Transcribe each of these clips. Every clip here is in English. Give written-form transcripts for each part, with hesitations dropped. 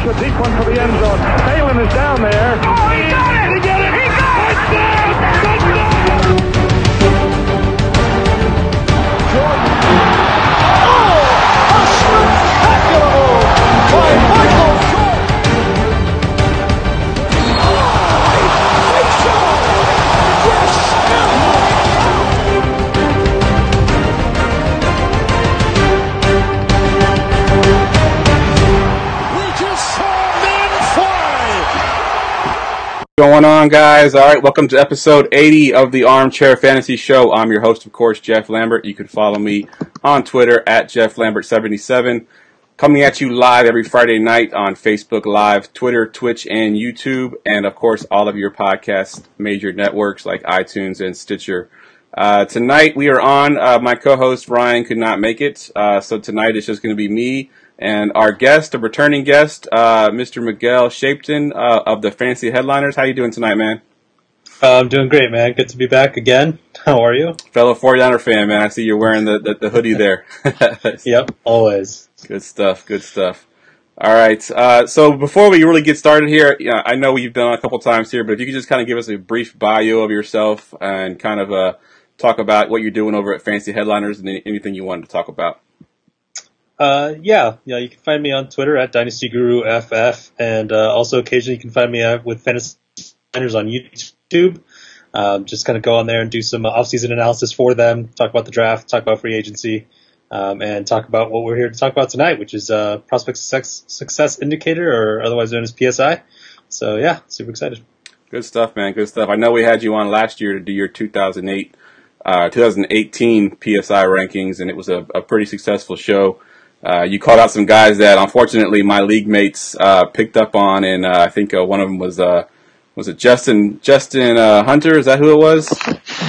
A deep one for the end zone. Phelan is down there. Oh, he got it! He got it! He got it! Touchdown! Jordan. Oh! A spectacular move by Michael Jordan! Oh! He shot! Yes! Going on, guys? All right, welcome to episode 80 of the Armchair Fantasy Show. I'm your host, of course, Jeff Lambert. You can follow me on Twitter at JeffLambert77. Coming at you live every Friday night on Facebook Live, Twitter, Twitch, and YouTube, and of course, all of your podcast major networks like iTunes and Stitcher. Tonight we are on. My co-host Ryan could not make it, so tonight it's just going to be me. And our guest, a returning guest, Mr. Miguel Chapeton of the Fantasy Headliners. How you doing tonight, man? I'm doing great, man. Good to be back again. How are you? Fellow 49er fan, man. I see you're wearing the hoodie there. Yep, always. Good stuff, good stuff. All right, so before we really get started here, I know you've done it a couple times here, but if you could just kind of give us a brief bio of yourself and kind of talk about what you're doing over at Fantasy Headliners and anything you wanted to talk about. Yeah, you can find me on Twitter at DynastyGuruFF, and also occasionally you can find me with Fantasy Headliners on YouTube. Just kind of go on there and do some off-season analysis for them, talk about the draft, talk about free agency, and talk about what we're here to talk about tonight, which is Prospect Success Indicator, or otherwise known as PSI. So yeah, super excited. Good stuff, man. Good stuff. I know we had you on last year to do your 2018 PSI rankings, and it was a pretty successful show. You called out some guys that unfortunately my league mates picked up on, and I think one of them was it Justin Hunter? Is that who it was?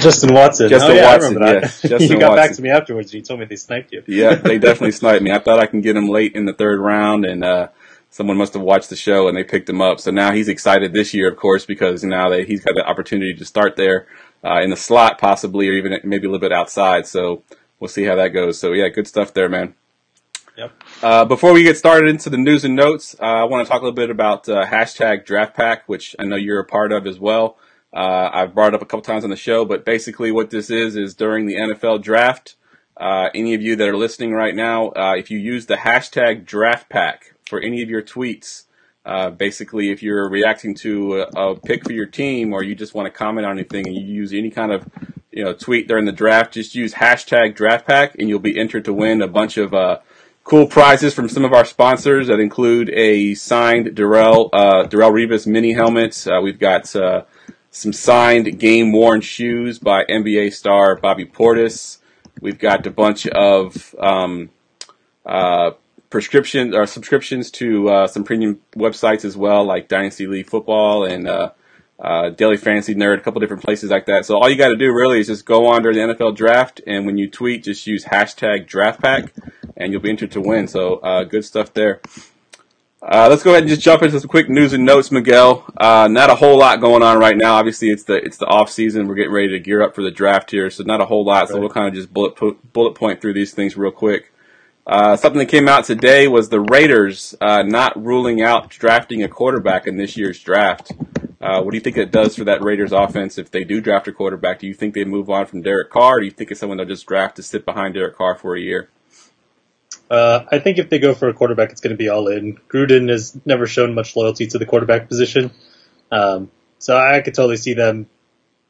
Justin Watson. Justin Watson. I remember that. Yes, Justin you got Watson. back to me afterwards. And you told me they sniped you. Yeah, they definitely sniped me. I thought I can get him late in the third round, and someone must have watched the show and they picked him up. So now he's excited this year, of course, because now that he's got the opportunity to start there in the slot, possibly, or even maybe a little bit outside. So we'll see how that goes. So yeah, good stuff there, man. Yep. Before we get started into the news and notes, I want to talk a little bit about hashtag Draft Pack, which I know you're a part of as well. I've brought it up a couple times on the show, but basically what this is during the NFL draft, any of you that are listening right now, if you use the hashtag Draft Pack for any of your tweets, basically if you're reacting to a pick for your team or you just want to comment on anything and you use any kind of tweet during the draft, just use hashtag Draft Pack and you'll be entered to win a bunch of cool prizes from some of our sponsors that include a signed Darrell Revis mini helmet. We've got some signed game-worn shoes by NBA star Bobby Portis. We've got a bunch of subscriptions to some premium websites as well, like Dynasty League Football and Daily Fantasy Nerd, a couple different places like that. So all you got to do really is just go on during the NFL draft, and when you tweet, just use hashtag Draft Pack, and you'll be entered to win. So good stuff there. Let's go ahead and just jump into some quick news and notes, Miguel. Not a whole lot going on right now. Obviously, it's the off season. We're getting ready to gear up for the draft here, so not a whole lot. So we'll kind of just bullet point through these things real quick. Something that came out today was the Raiders not ruling out drafting a quarterback in this year's draft. What do you think it does for that Raiders offense if they do draft a quarterback? Do you think they move on from Derek Carr, or do you think it's someone they'll just draft to sit behind Derek Carr for a year? I think if they go for a quarterback, it's going to be all in. Gruden has never shown much loyalty to the quarterback position. So I could totally see them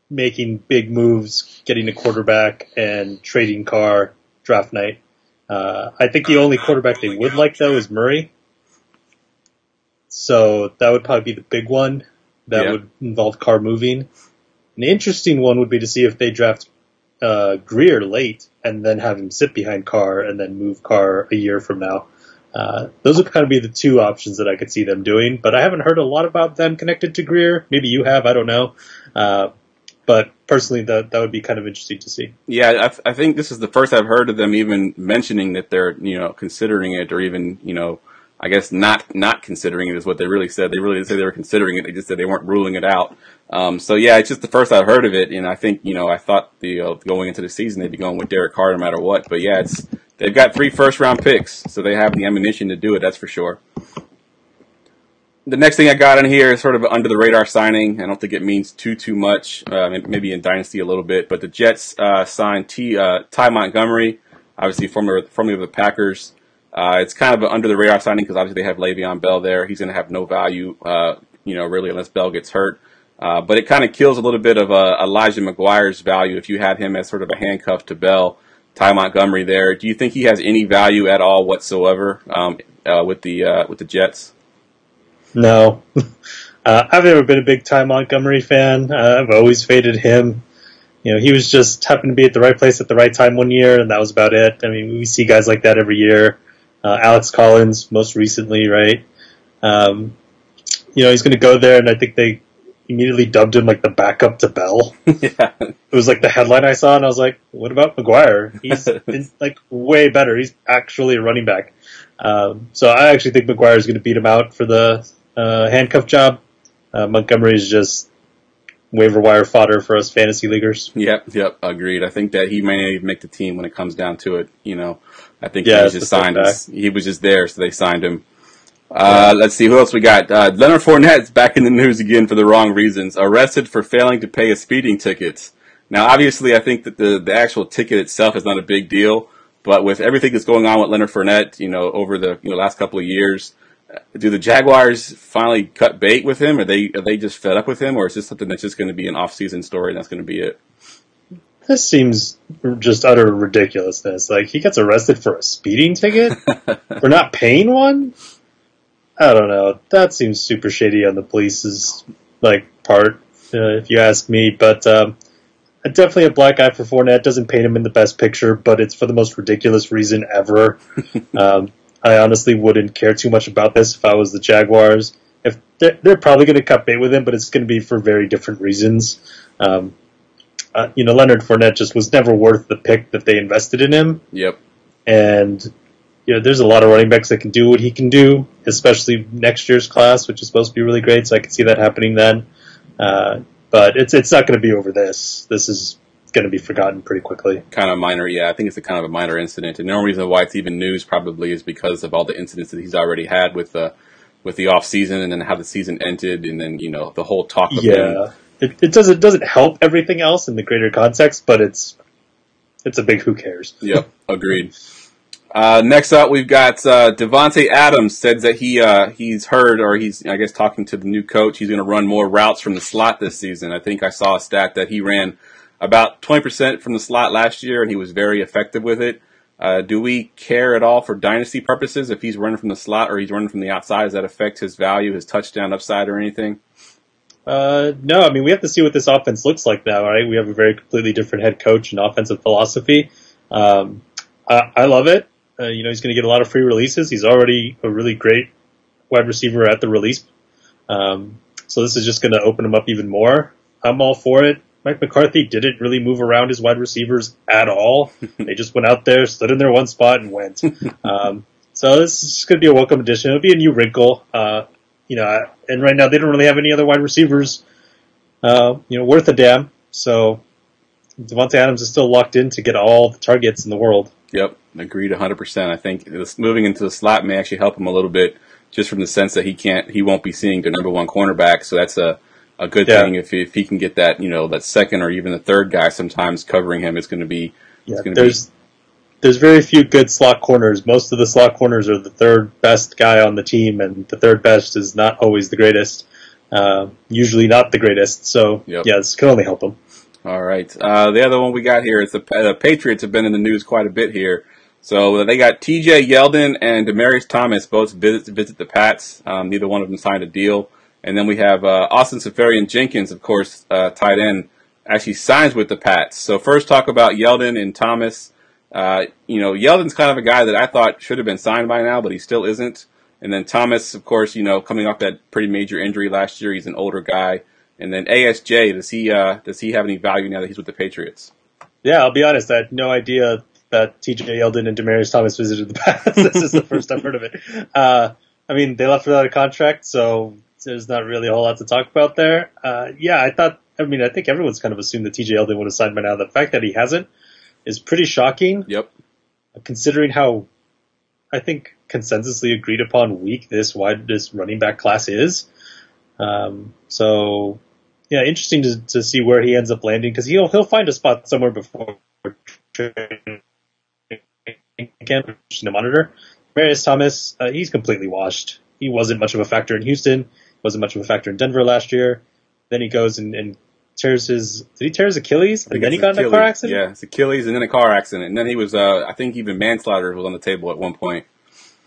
making big moves, getting a quarterback, and trading Carr draft night. I think the only quarterback they would like, though, is Murray. So that would probably be the big one. That would involve Carr moving. An interesting one would be to see if they draft Greer late and then have him sit behind Carr and then move Carr a year from now. Those would kind of be the two options that I could see them doing, but I haven't heard a lot about them connected to Greer. Maybe you have, I don't know. But personally, that would be kind of interesting to see. Yeah, I think this is the first I've heard of them even mentioning that they're, considering it or even, I guess not considering it is what they really said. They really didn't say they were considering it. They just said they weren't ruling it out. So yeah, it's just the first I've heard of it, and I think I thought going into the season they'd be going with Derek Carr no matter what. But yeah, they've got 3 first-round picks, so they have the ammunition to do it. That's for sure. The next thing I got in here is sort of an under-the-radar signing. I don't think it means too much, maybe in Dynasty a little bit. But the Jets signed Ty Montgomery, obviously formerly of the Packers. It's kind of an under-the-radar signing because obviously they have Le'Veon Bell there. He's going to have no value, really, unless Bell gets hurt. But it kind of kills a little bit of Elijah McGuire's value if you had him as sort of a handcuff to Bell. Ty Montgomery there. Do you think he has any value at all whatsoever with the Jets? No. I've never been a big Ty Montgomery fan. I've always faded him. He was just happened to be at the right place at the right time one year, and that was about it. I mean, we see guys like that every year. Alex Collins, most recently, right? He's going to go there, and I think they immediately dubbed him like the backup to Bell. Yeah. It was like the headline I saw, and I was like, what about McGuire? He's like way better. He's actually a running back. So I actually think McGuire is going to beat him out for the handcuff job. Montgomery is just waiver wire fodder for us fantasy leaguers. Yep, agreed. I think that he may not even make the team when it comes down to it. I think he was just signed. He was just there, so they signed him. Let's see, who else we got? Leonard Fournette's back in the news again for the wrong reasons. Arrested for failing to pay a speeding ticket. Now, obviously, I think that the actual ticket itself is not a big deal, but with everything that's going on with Leonard Fournette, over the last couple of years, do the Jaguars finally cut bait with him? Are they just fed up with him, or is this something that's just going to be an off-season story and that's going to be it? This seems just utter ridiculousness. Like, he gets arrested for a speeding ticket? For not paying one? I don't know. That seems super shady on the police's part, if you ask me. But definitely a black eye for Fournette. Doesn't paint him in the best picture, but it's for the most ridiculous reason ever. I honestly wouldn't care too much about this if I was the Jaguars. If they're probably going to cut bait with him, but it's going to be for very different reasons. Leonard Fournette just was never worth the pick that they invested in him. Yep. And there's a lot of running backs that can do what he can do, especially next year's class, which is supposed to be really great. So I can see that happening then. But it's not going to be over this. This is going to be forgotten pretty quickly. Kind of minor, yeah. I think it's a kind of a minor incident. And the only reason why it's even news probably is because of all the incidents that he's already had with the off season and then how the season ended and then the whole talk of him. It doesn't help everything else in the greater context, but it's a big who cares. Yep, agreed. Next up, we've got Davante Adams said that he's heard, or he's, I guess, talking to the new coach. He's going to run more routes from the slot this season. I think I saw a stat that he ran about 20% from the slot last year, and he was very effective with it. Do we care at all for dynasty purposes if he's running from the slot or he's running from the outside? Does that affect his value, his touchdown upside, or anything? No, I mean, we have to see what this offense looks like now, right? We have a very completely different head coach and offensive philosophy. I love it. He's going to get a lot of free releases. He's already a really great wide receiver at the release. So this is just going to open him up even more. I'm all for it. Mike McCarthy didn't really move around his wide receivers at all. They just went out there, stood in their one spot, and went. So this is just going to be a welcome addition. It'll be a new wrinkle. And right now they don't really have any other wide receivers, worth a damn. So Davante Adams is still locked in to get all the targets in the world. Yep, agreed 100%. I think moving into the slot may actually help him a little bit, just from the sense that he won't be seeing the number one cornerback. So that's a good thing if he can get that that second or even the third guy sometimes covering him. It's going to be. There's very few good slot corners. Most of the slot corners are the third best guy on the team, and the third best is not always the greatest. Usually not the greatest. So this can only help him. All right. The other one we got here is the Patriots have been in the news quite a bit here. So they got T.J. Yeldon and Demaryius Thomas both visit the Pats. Neither one of them signed a deal. And then we have Austin Seferian-Jenkins, of course, tight end, actually signs with the Pats. So first talk about Yeldon and Thomas. Yeldon's kind of a guy that I thought should have been signed by now, but he still isn't. And then Thomas, of course, coming off that pretty major injury last year, he's an older guy. And then ASJ, does he have any value now that he's with the Patriots? Yeah, I'll be honest. I had no idea that T.J. Yeldon and Demaryius Thomas visited the Pats. This is the first I've heard of it. I mean, they left without a contract, so there's not really a whole lot to talk about there. I think everyone's kind of assumed that TJ Yeldon would have signed by now. The fact that he hasn't is pretty shocking. Yep. Considering how, I think, consensusly agreed upon weak this running back class is. Interesting to see where he ends up landing, because he'll find a spot somewhere before training camp to monitor. Marius Thomas, he's completely washed. He wasn't much of a factor in Houston, wasn't much of a factor in Denver last year. Then he goes and tears did he tear his Achilles? And then he got in a car accident? Yeah, it's Achilles and then a car accident. And then he was, I think even manslaughter was on the table at one point.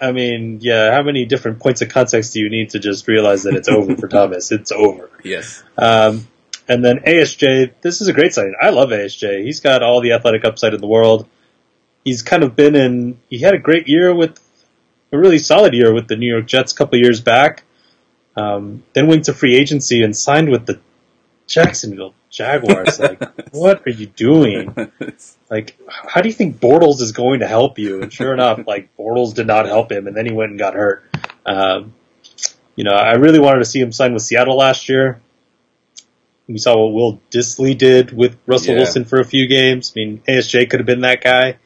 I mean, yeah, how many different points of context do you need to just realize that it's over for Thomas? It's over. Yes. And then ASJ, this is a great signing. I love ASJ. He's got all the athletic upside in the world. He's kind of he had a really solid year with the New York Jets a couple of years back. Then went to free agency and signed with the Jacksonville Jaguars. Like, what are you doing? Like, how do you think Bortles is going to help you? And sure enough, Bortles did not help him, and then he went and got hurt. I really wanted to see him sign with Seattle last year. We saw what Will Dissly did with Russell Wilson for a few games. I mean, ASJ could have been that guy.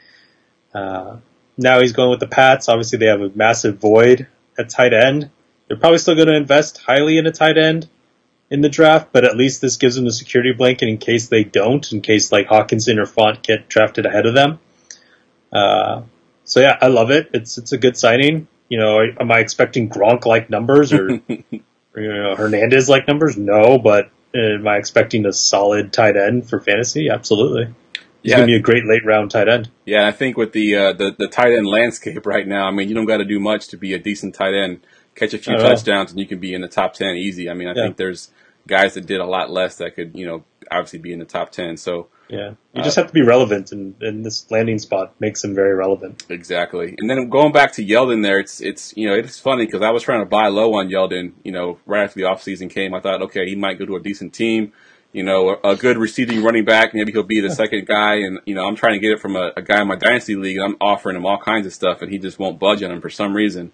Now he's going with the Pats. Obviously, they have a massive void at tight end. They're probably still going to invest highly in a tight end in the draft, but at least this gives them a security blanket in case they don't, in case Hawkinson or Font get drafted ahead of them. I love it. It's a good signing. Am I expecting Gronk-like numbers or Hernandez-like numbers? No, but am I expecting a solid tight end for fantasy? Absolutely. He's going to be a great late-round tight end. Yeah, I think with the tight end landscape right now, I mean, you don't got to do much to be a decent tight end. Catch a few touchdowns and you can be in the top 10 easy. I mean, I think there's guys that did a lot less that could, obviously be in the top 10. So yeah, you just have to be relevant, and this landing spot makes him very relevant. Exactly. And then going back to Yeldon there, it's funny because I was trying to buy low on Yeldon, right after the offseason came. I thought, okay, he might go to a decent team, a good receiving running back. Maybe he'll be the second guy. And, I'm trying to get it from a guy in my dynasty league. And I'm offering him all kinds of stuff and he just won't budge on him for some reason.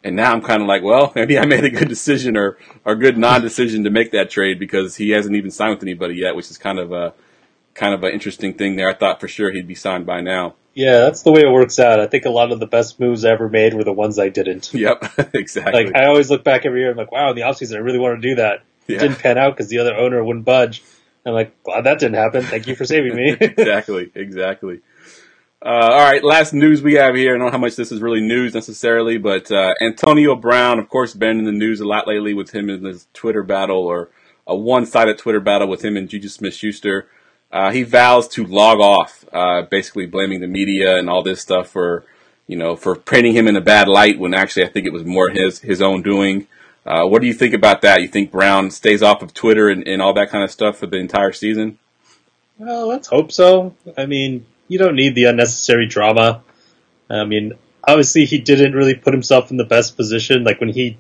And now I'm kind of like, well, maybe I made a good decision or a good non-decision to make that trade because he hasn't even signed with anybody yet, which is kind of an interesting thing there. I thought for sure he'd be signed by now. Yeah, that's the way it works out. I think a lot of the best moves I ever made were the ones I didn't. Yep, exactly. I always look back every year and I'm like, wow, in the offseason I really want to do that. It didn't pan out because the other owner wouldn't budge. I'm like, glad that didn't happen. Thank you for saving me. Exactly. All right, last news we have here. I don't know how much this is really news necessarily, but Antonio Brown, of course, been in the news a lot lately with him in his Twitter battle, or a one-sided Twitter battle with him and Juju Smith-Schuster. He vows to log off, basically blaming the media and all this stuff for painting him in a bad light when actually I think it was more his own doing. What do you think about that? You think Brown stays off of Twitter and all that kind of stuff for the entire season? Well, let's hope so. I mean, you don't need the unnecessary drama. I mean, obviously he didn't really put himself in the best position. Like when he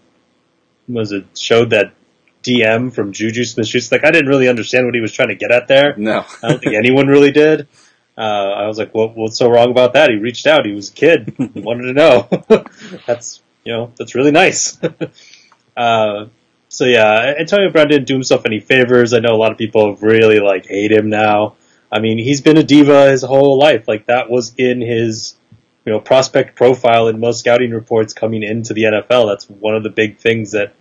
showed that DM from Juju Smith-Schuster, I didn't really understand what he was trying to get at there. No. I don't think anyone really did. I was like, what's so wrong about that? He reached out. He was a kid. He wanted to know. That's really nice. Antonio Brown didn't do himself any favors. I know a lot of people really hate him now. I mean, he's been a diva his whole life. That was in his, prospect profile in most scouting reports coming into the NFL. That's one of the big things that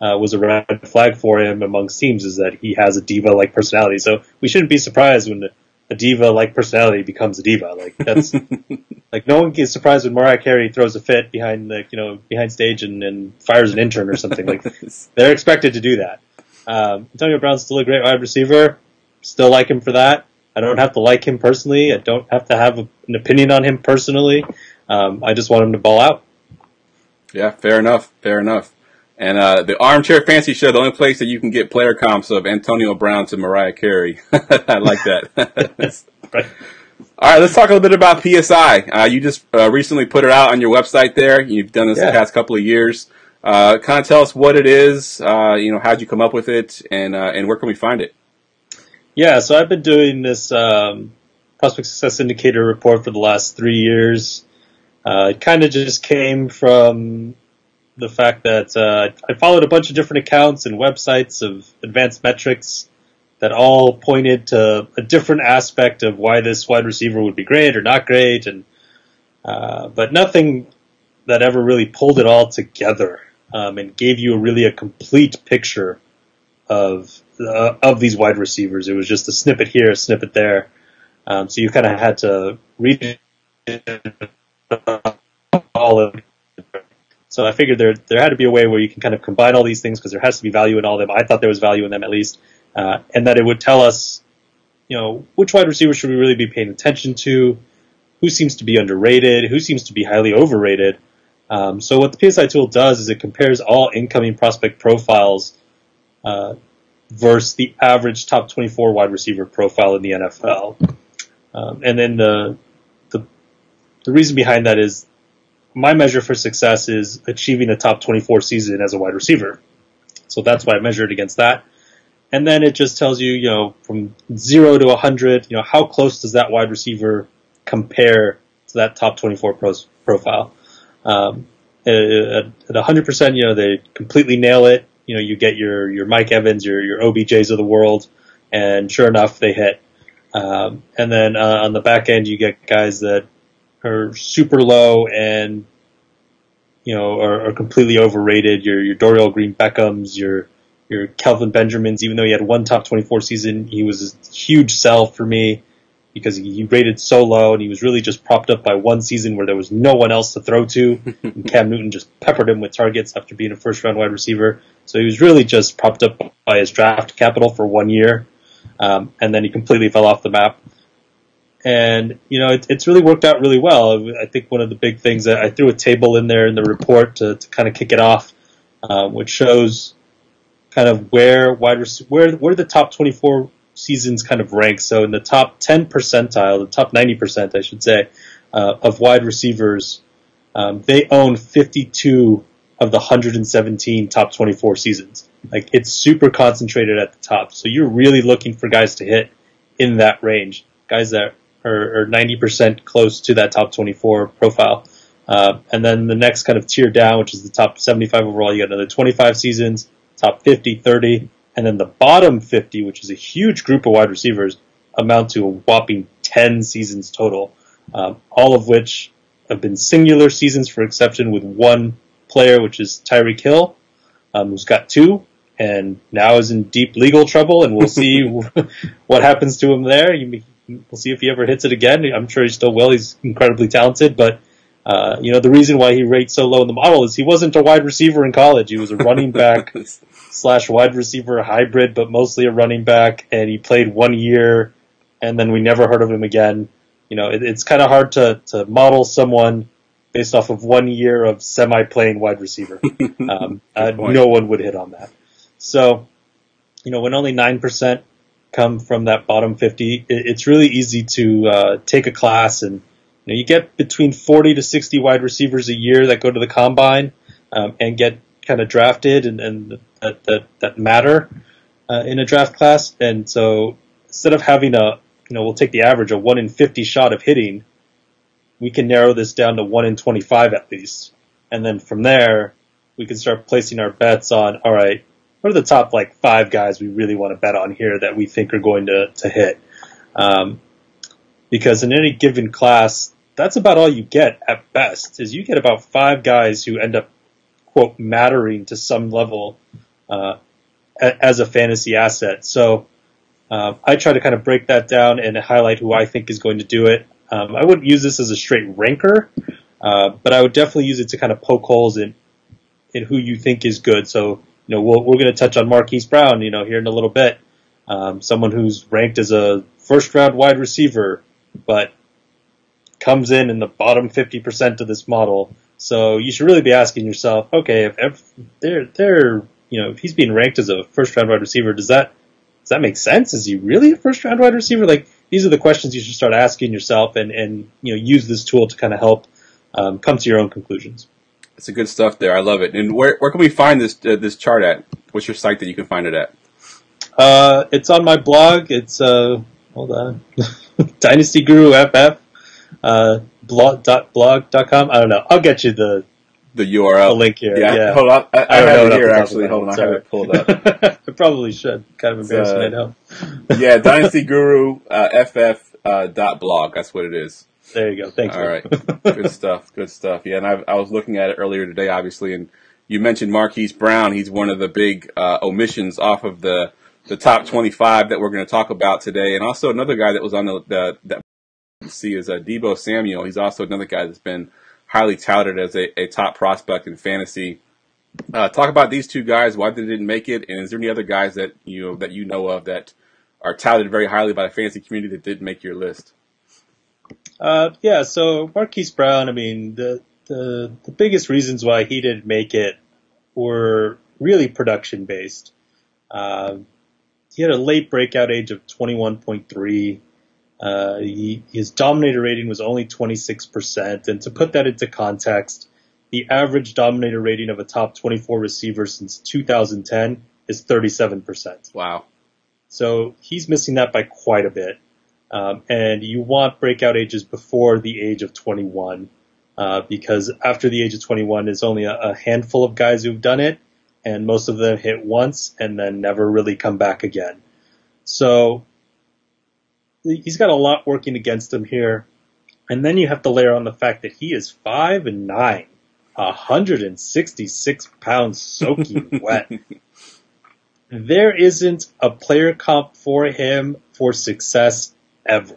was a red flag for him amongst teams, is that he has a diva-like personality. So we shouldn't be surprised when a diva-like personality becomes a diva. That's no one gets surprised when Mariah Carey throws a fit behind stage and fires an intern or something. They're expected to do that. Antonio Brown's still a great wide receiver. Still like him for that. I don't have to like him personally. I don't have to have an opinion on him personally. I just want him to ball out. Yeah, fair enough. And the Armchair Fantasy Show, the only place that you can get player comps of Antonio Brown to Mariah Carey. I like that. Right. All right, let's talk a little bit about PSI. You just recently put it out on your website there. You've done this the past couple of years. Kind of tell us what it is, how'd you come up with it, and where can we find it? Yeah, so I've been doing this Prospect Success Indicator report for the last 3 years. It kind of just came from the fact that I followed a bunch of different accounts and websites of advanced metrics that all pointed to a different aspect of why this wide receiver would be great or not great, and but nothing that ever really pulled it all together and gave you really a complete picture of these wide receivers. It was just a snippet here, a snippet there. So you kind of had to read all of it. So I figured there had to be a way where you can kind of combine all these things because there has to be value in all of them. I thought there was value in them at least. And that it would tell us, which wide receiver should we really be paying attention to, who seems to be underrated, who seems to be highly overrated. So what the PSI tool does is it compares all incoming prospect profiles versus the average top 24 wide receiver profile in the NFL. And then the reason behind that is my measure for success is achieving a top 24 season as a wide receiver. So that's why I measure it against that. And then it just tells you, from 0 to 100, how close does that wide receiver compare to that top 24 profile. At 100%, they completely nail it. You get your Mike Evans, your OBJs of the world, and sure enough, they hit. And then on the back end, you get guys that are super low and are completely overrated. Your Dorial Green Beckhams, your Kelvin Benjamins. Even though he had one top 24 season, he was a huge sell for me because he rated so low, and he was really just propped up by one season where there was no one else to throw to. And Cam Newton just peppered him with targets after being a first-round wide receiver. So he was really just propped up by his draft capital for 1 year, and then he completely fell off the map. And, it's really worked out really well. I think one of the big things that I threw a table in there in the report to kind of kick it off, which shows kind of where the top 24 seasons kind of rank. So in the top 10 percentile, the top 90%, I should say, of wide receivers, they own 52 of the 117 top 24 seasons. Like, it's super concentrated at the top. So you're really looking for guys to hit in that range, guys that are 90% close to that top 24 profile. And then the next kind of tier down, which is the top 75 overall, you got another 25 seasons, top 50, 30, and then the bottom 50, which is a huge group of wide receivers, amount to a whopping 10 seasons total, all of which have been singular seasons for exception with one player, which is Tyreek Hill, who's got 2, and now is in deep legal trouble, and we'll see what happens to him there. We'll see if he ever hits it again. I'm sure he still will. He's incredibly talented, but the reason why he rates so low in the model is he wasn't a wide receiver in college. He was a running back / wide receiver hybrid, but mostly a running back, and he played 1 year, and then we never heard of him again. It's kind of hard to model someone based off of 1 year of semi-playing wide receiver. No one would hit on that. So, when only 9% come from that bottom 50, it's really easy to take a class and you get between 40 to 60 wide receivers a year that go to the combine and get kind of drafted and that matter in a draft class. And so instead of having we'll take the average, a 1 in 50 shot of hitting, we can narrow this down to 1 in 25 at least. And then from there, we can start placing our bets on, all right, what are the top 5 guys we really want to bet on here that we think are going to hit? Because in any given class, that's about all you get at best, is you get about 5 guys who end up, quote, mattering to some level as a fantasy asset. So I try to kind of break that down and highlight who I think is going to do it. I wouldn't use this as a straight ranker, but I would definitely use it to kind of poke holes in who you think is good. So, we're going to touch on Marquis Brown, here in a little bit. Someone who's ranked as a first-round wide receiver, but comes in the bottom 50% of this model. So you should really be asking yourself, okay, if if he's being ranked as a first-round wide receiver, does that make sense? Is he really a first-round wide receiver? These are the questions you should start asking yourself, and use this tool to kind of help come to your own conclusions. It's good stuff there. I love it. And where can we find this chart at? What's your site that you can find it at? It's on my blog. It's hold on, Dynasty Guru FF blog.com. I don't know. I'll get you the the URL. The link here. Yeah. Hold on. I don't have know it here, actually. Hold on. I have it pulled up. I probably should. Kind of embarrassing, I know. Yeah, Dynasty Guru FF.blog. That's what it is. There you go. Thank you. All right. Good stuff. Good stuff. Yeah, and I was looking at it earlier today, obviously, and you mentioned Marquis Brown. He's one of the big omissions off of the top 25 that we're going to talk about today. And also another guy that was on that see is Deebo Samuel. He's also another guy that's been highly touted as a top prospect in fantasy. Talk about these two guys, why they didn't make it, and is there any other guys that you know of that are touted very highly by the fantasy community that didn't make your list? Yeah, so Marquis Brown, I mean, the biggest reasons why he didn't make it were really production based. He had a late breakout age of 21.3. His dominator rating was only 26%. And to put that into context, the average dominator rating of a top 24 receiver since 2010 is 37%. Wow. So he's missing that by quite a bit. And you want breakout ages before the age of 21, because after the age of 21, there's only a handful of guys who've done it, and most of them hit once and then never really come back again. So he's got a lot working against him here. And then you have to layer on the fact that he is 5'9", 166 pounds soaking wet. There isn't a player comp for him for success ever.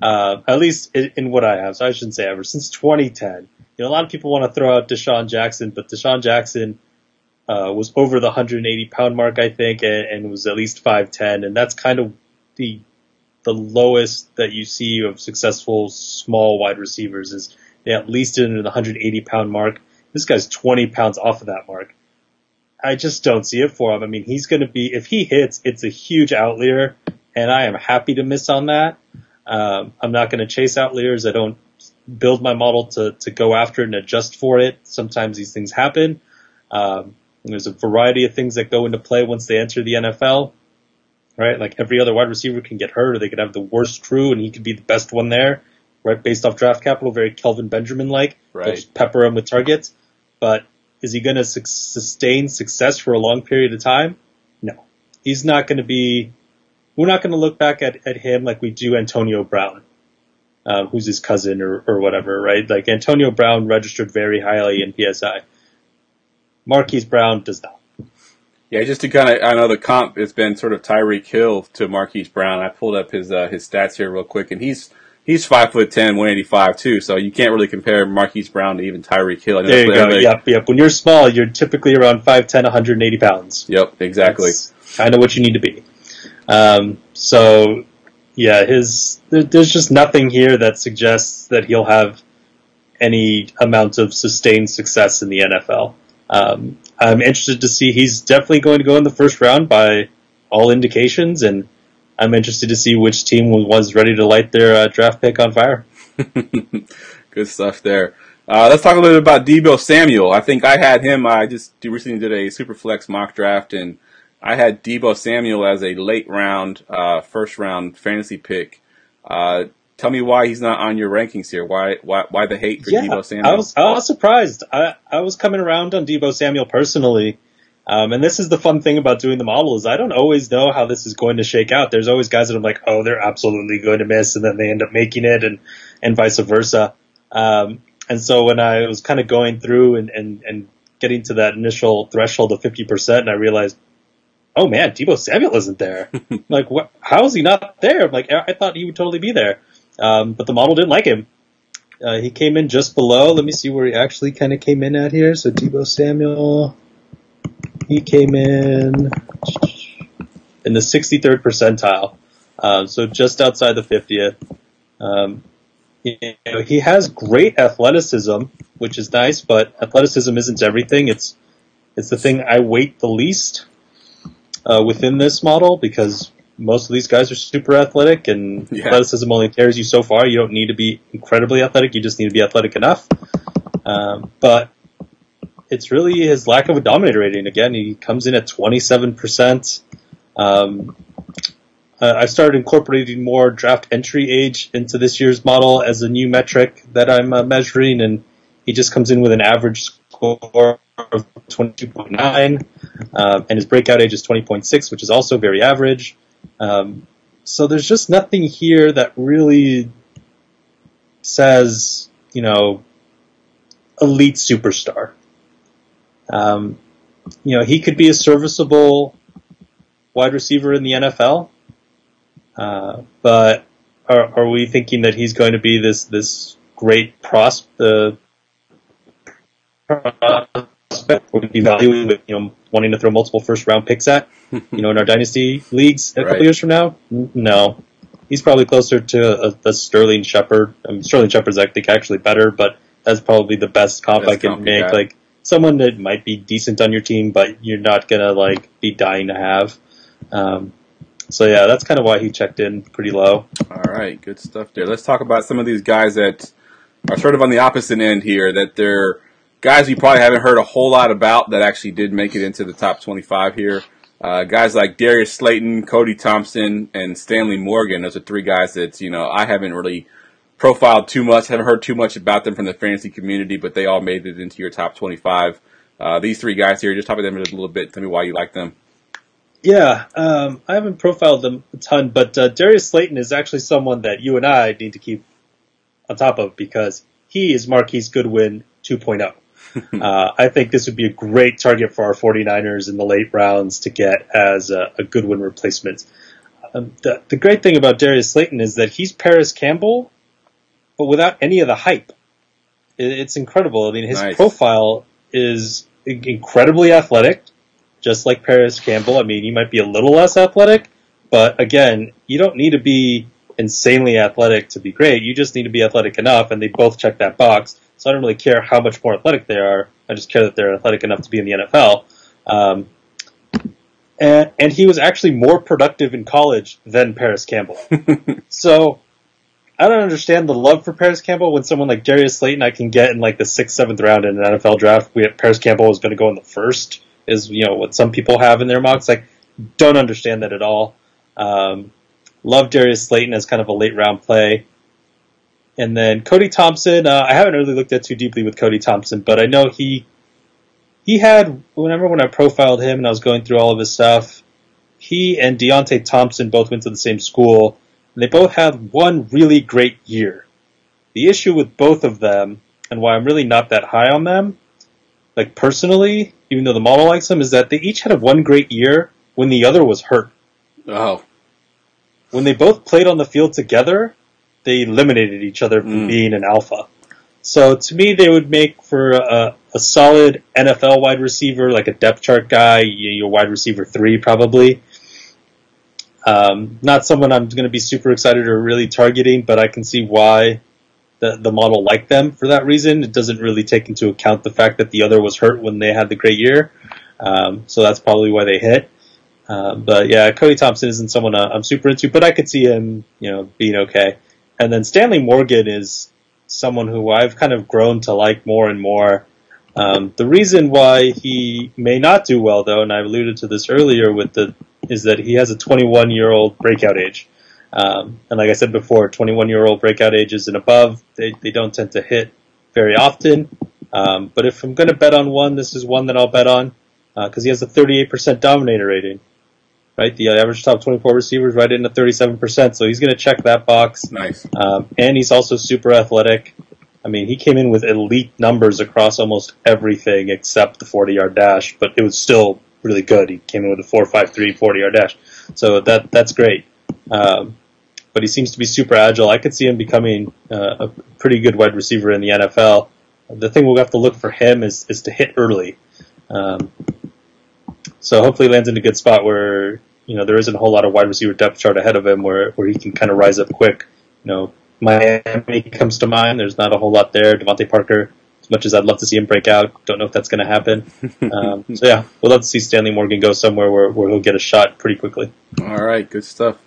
At least in what I have. So I shouldn't say ever. Since 2010. A lot of people want to throw out Deshaun Jackson, but Deshaun Jackson was over the 180-pound mark, I think, and was at least 5'10", and that's kind of the lowest that you see of successful small wide receivers is at least in the 180-pound mark. This guy's 20 pounds off of that mark. I just don't see it for him. I mean, he's going to be, if he hits, it's a huge outlier, and I am happy to miss on that. I'm not going to chase outliers. I don't build my model to go after it and adjust for it. Sometimes these things happen. There's a variety of things that go into play once they enter the NFL, right? Like every other wide receiver can get hurt, or they could have the worst crew, and he could be the best one there, right? Based off draft capital, very Kelvin Benjamin-like. Right. They'll just pepper him with targets. But is he going to sustain success for a long period of time? No. He's not going to be, we're not going to look back at him like we do Antonio Brown, who's his cousin or whatever, right? Like Antonio Brown registered very highly in PSI. Marquis Brown does not. Yeah, just to I know the comp has been sort of Tyreek Hill to Marquis Brown. I pulled up his stats here real quick, and he's 5'10", 185 too. So you can't really compare Marquis Brown to even Tyreek Hill. There you go. Yep. When you're small, you're typically around 5'10", 180 pounds. Yep, exactly. That's kind of what you need to be. So yeah, there's just nothing here that suggests that he'll have any amount of sustained success in the NFL. I'm interested to see. He's definitely going to go in the first round by all indications, and I'm interested to see which team was ready to light their draft pick on fire. Good stuff there. Let's talk a little bit about Deebo Samuel. I think I had him. I just recently did a Superflex mock draft, and I had Deebo Samuel as a late round, first round fantasy pick. Tell me why he's not on your rankings here. Why the hate for Deebo Samuel? I was surprised. I was coming around on Deebo Samuel personally. And this is the fun thing about doing the model is I don't always know how this is going to shake out. There's always guys that I'm like, oh, they're absolutely going to miss, and then they end up making it, and vice versa. And so when I was kind of going through and getting to that initial threshold of 50%, and I realized, oh man, Deebo Samuel isn't there. Like, what? How is he not there? I'm like, I thought he would totally be there. But the model didn't like him. He came in just below. Let me see where he actually kind of came in at here. So Deebo Samuel, he came in the 63rd percentile. So just outside the 50th. He has great athleticism, which is nice, but athleticism isn't everything. It's the thing I weight the least within this model, because most of these guys are super athletic, and athleticism only carries you so far. You don't need to be incredibly athletic. You just need to be athletic enough. But it's really his lack of a dominator rating. Again, he comes in at 27%. I started incorporating more draft entry age into this year's model as a new metric that I'm measuring, and he just comes in with an average score of 22.9, and his breakout age is 20.6, which is also very average. So there's just nothing here that really says, elite superstar. He could be a serviceable wide receiver in the NFL, but are we thinking that he's going to be this great prospect? We're evaluating with wanting to throw multiple first round picks at in our dynasty leagues a couple years from now. No, he's probably closer to a Sterling Shepard. Sterling Shepard's I think actually better, but that's probably the best comp I can make. Yeah. Like someone that might be decent on your team, but you're not gonna be dying to have. So yeah, that's kind of why he checked in pretty low. All right, good stuff there. Let's talk about some of these guys that are sort of on the opposite end here, that they're guys you probably haven't heard a whole lot about that actually did make it into the top 25 here. Guys like Darius Layton, Cody Thompson, and Stanley Morgan. Those are three guys that, I haven't really profiled too much, haven't heard too much about them from the fantasy community, but they all made it into your top 25. These three guys here, just talk about them a little bit. Tell me why you like them. Yeah, I haven't profiled them a ton, but Darius Slayton is actually someone that you and I need to keep on top of because he is Marquis Goodwin 2.0. I think this would be a great target for our 49ers in the late rounds to get as a Goodwin replacement. The great thing about Darius Slayton is that he's Paris Campbell, but without any of the hype. It's incredible. I mean, his profile is incredibly athletic, just like Paris Campbell. I mean, he might be a little less athletic, but again, you don't need to be insanely athletic to be great. You just need to be athletic enough, and they both check that box. So I don't really care how much more athletic they are. I just care that they're athletic enough to be in the NFL. And he was actually more productive in college than Paris Campbell. So I don't understand the love for Paris Campbell when someone like Darius Slayton I can get in the 6th, 7th round in an NFL draft. Paris Campbell was going to go in the first, is what some people have in their mocks. Don't understand that at all. Love Darius Slayton as kind of a late round play. And then Cody Thompson, I haven't really looked at too deeply with Cody Thompson, but I know he had, remember when I profiled him and I was going through all of his stuff, he and Deontay Thompson both went to the same school, and they both had one really great year. The issue with both of them, and why I'm really not that high on them, personally, even though the model likes them, is that they each had one great year when the other was hurt. Oh. When they both played on the field together, they eliminated each other from being an alpha. So to me, they would make for a solid NFL wide receiver, like a depth chart guy, your wide receiver 3 probably. Not someone I'm going to be super excited or really targeting, but I can see why the model liked them for that reason. It doesn't really take into account the fact that the other was hurt when they had the great year. So that's probably why they hit. But yeah, Cody Thompson isn't someone I'm super into, but I could see him, being okay. And then Stanley Morgan is someone who I've kind of grown to like more and more. The reason why he may not do well, though, and I alluded to this earlier, is that he has a 21-year-old breakout age. And like I said before, 21-year-old breakout ages and above, they don't tend to hit very often. But if I'm going to bet on one, this is one that I'll bet on because he has a 38% dominator rating. Right, the average top 24 receivers right in at 37%, so he's going to check that box. Nice. And he's also super athletic. I mean, he came in with elite numbers across almost everything except the 40-yard dash, but it was still really good. He came in with a 4.53 40-yard dash, so that's great. But he seems to be super agile. I could see him becoming a pretty good wide receiver in the NFL. The thing we'll have to look for him is to hit early. So hopefully he lands in a good spot where there isn't a whole lot of wide receiver depth chart ahead of him where he can kind of rise up quick. Miami comes to mind. There's not a whole lot there. Devontae Parker, as much as I'd love to see him break out, don't know if that's going to happen. So yeah, we'll love to see Stanley Morgan go somewhere where he'll get a shot pretty quickly. All right, good stuff.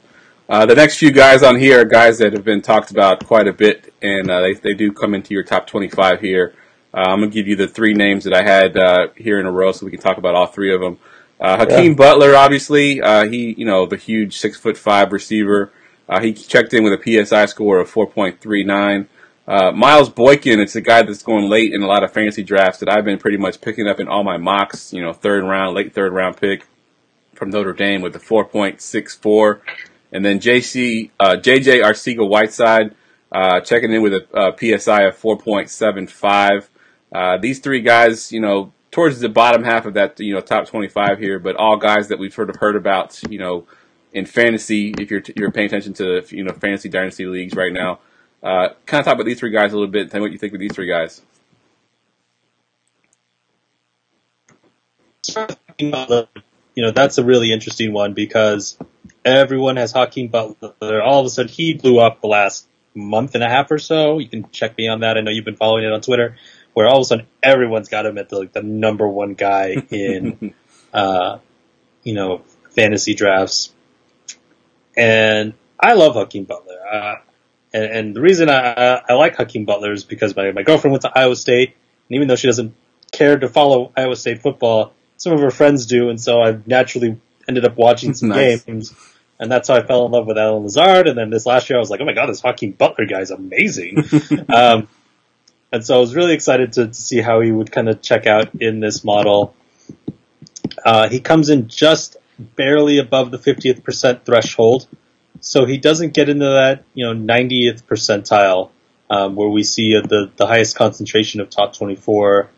The next few guys on here are guys that have been talked about quite a bit, and they do come into your top 25 here. I'm going to give you the three names that I had here in a row so we can talk about all three of them. Hakim Butler, obviously, he, the huge 6'5" receiver. He checked in with a PSI score of 4.39. Miles Boykin, it's a guy that's going late in a lot of fantasy drafts that I've been pretty much picking up in all my mocks. Late third round pick from Notre Dame with the 4.64. And then JJ Siegel Whiteside, checking in with a PSI of 4.75. These three guys, towards the bottom half of that, top 25 here, but all guys that we've sort of heard about, in fantasy, if you're paying attention to, fantasy dynasty leagues right now. Kind of talk about these three guys a little bit. Tell me what you think of these three guys. That's a really interesting one because everyone has Hakim Butler. All of a sudden, he blew up the last month and a half or so. You can check me on that. I know you've been following it on Twitter, where all of a sudden everyone's got him at the number one guy in, fantasy drafts. And I love Hakim Butler. And the reason I like Hakim Butler is because my girlfriend went to Iowa State, and even though she doesn't care to follow Iowa State football, some of her friends do, and so I've naturally ended up watching some games, and that's how I fell in love with Allen Lazard. And then this last year, I was like, oh my god, this Hakim Butler guy is amazing. And so I was really excited to see how he would kind of check out in this model. He comes in just barely above the 50th percent threshold. So he doesn't get into that, 90th percentile, where we see the highest concentration of top 24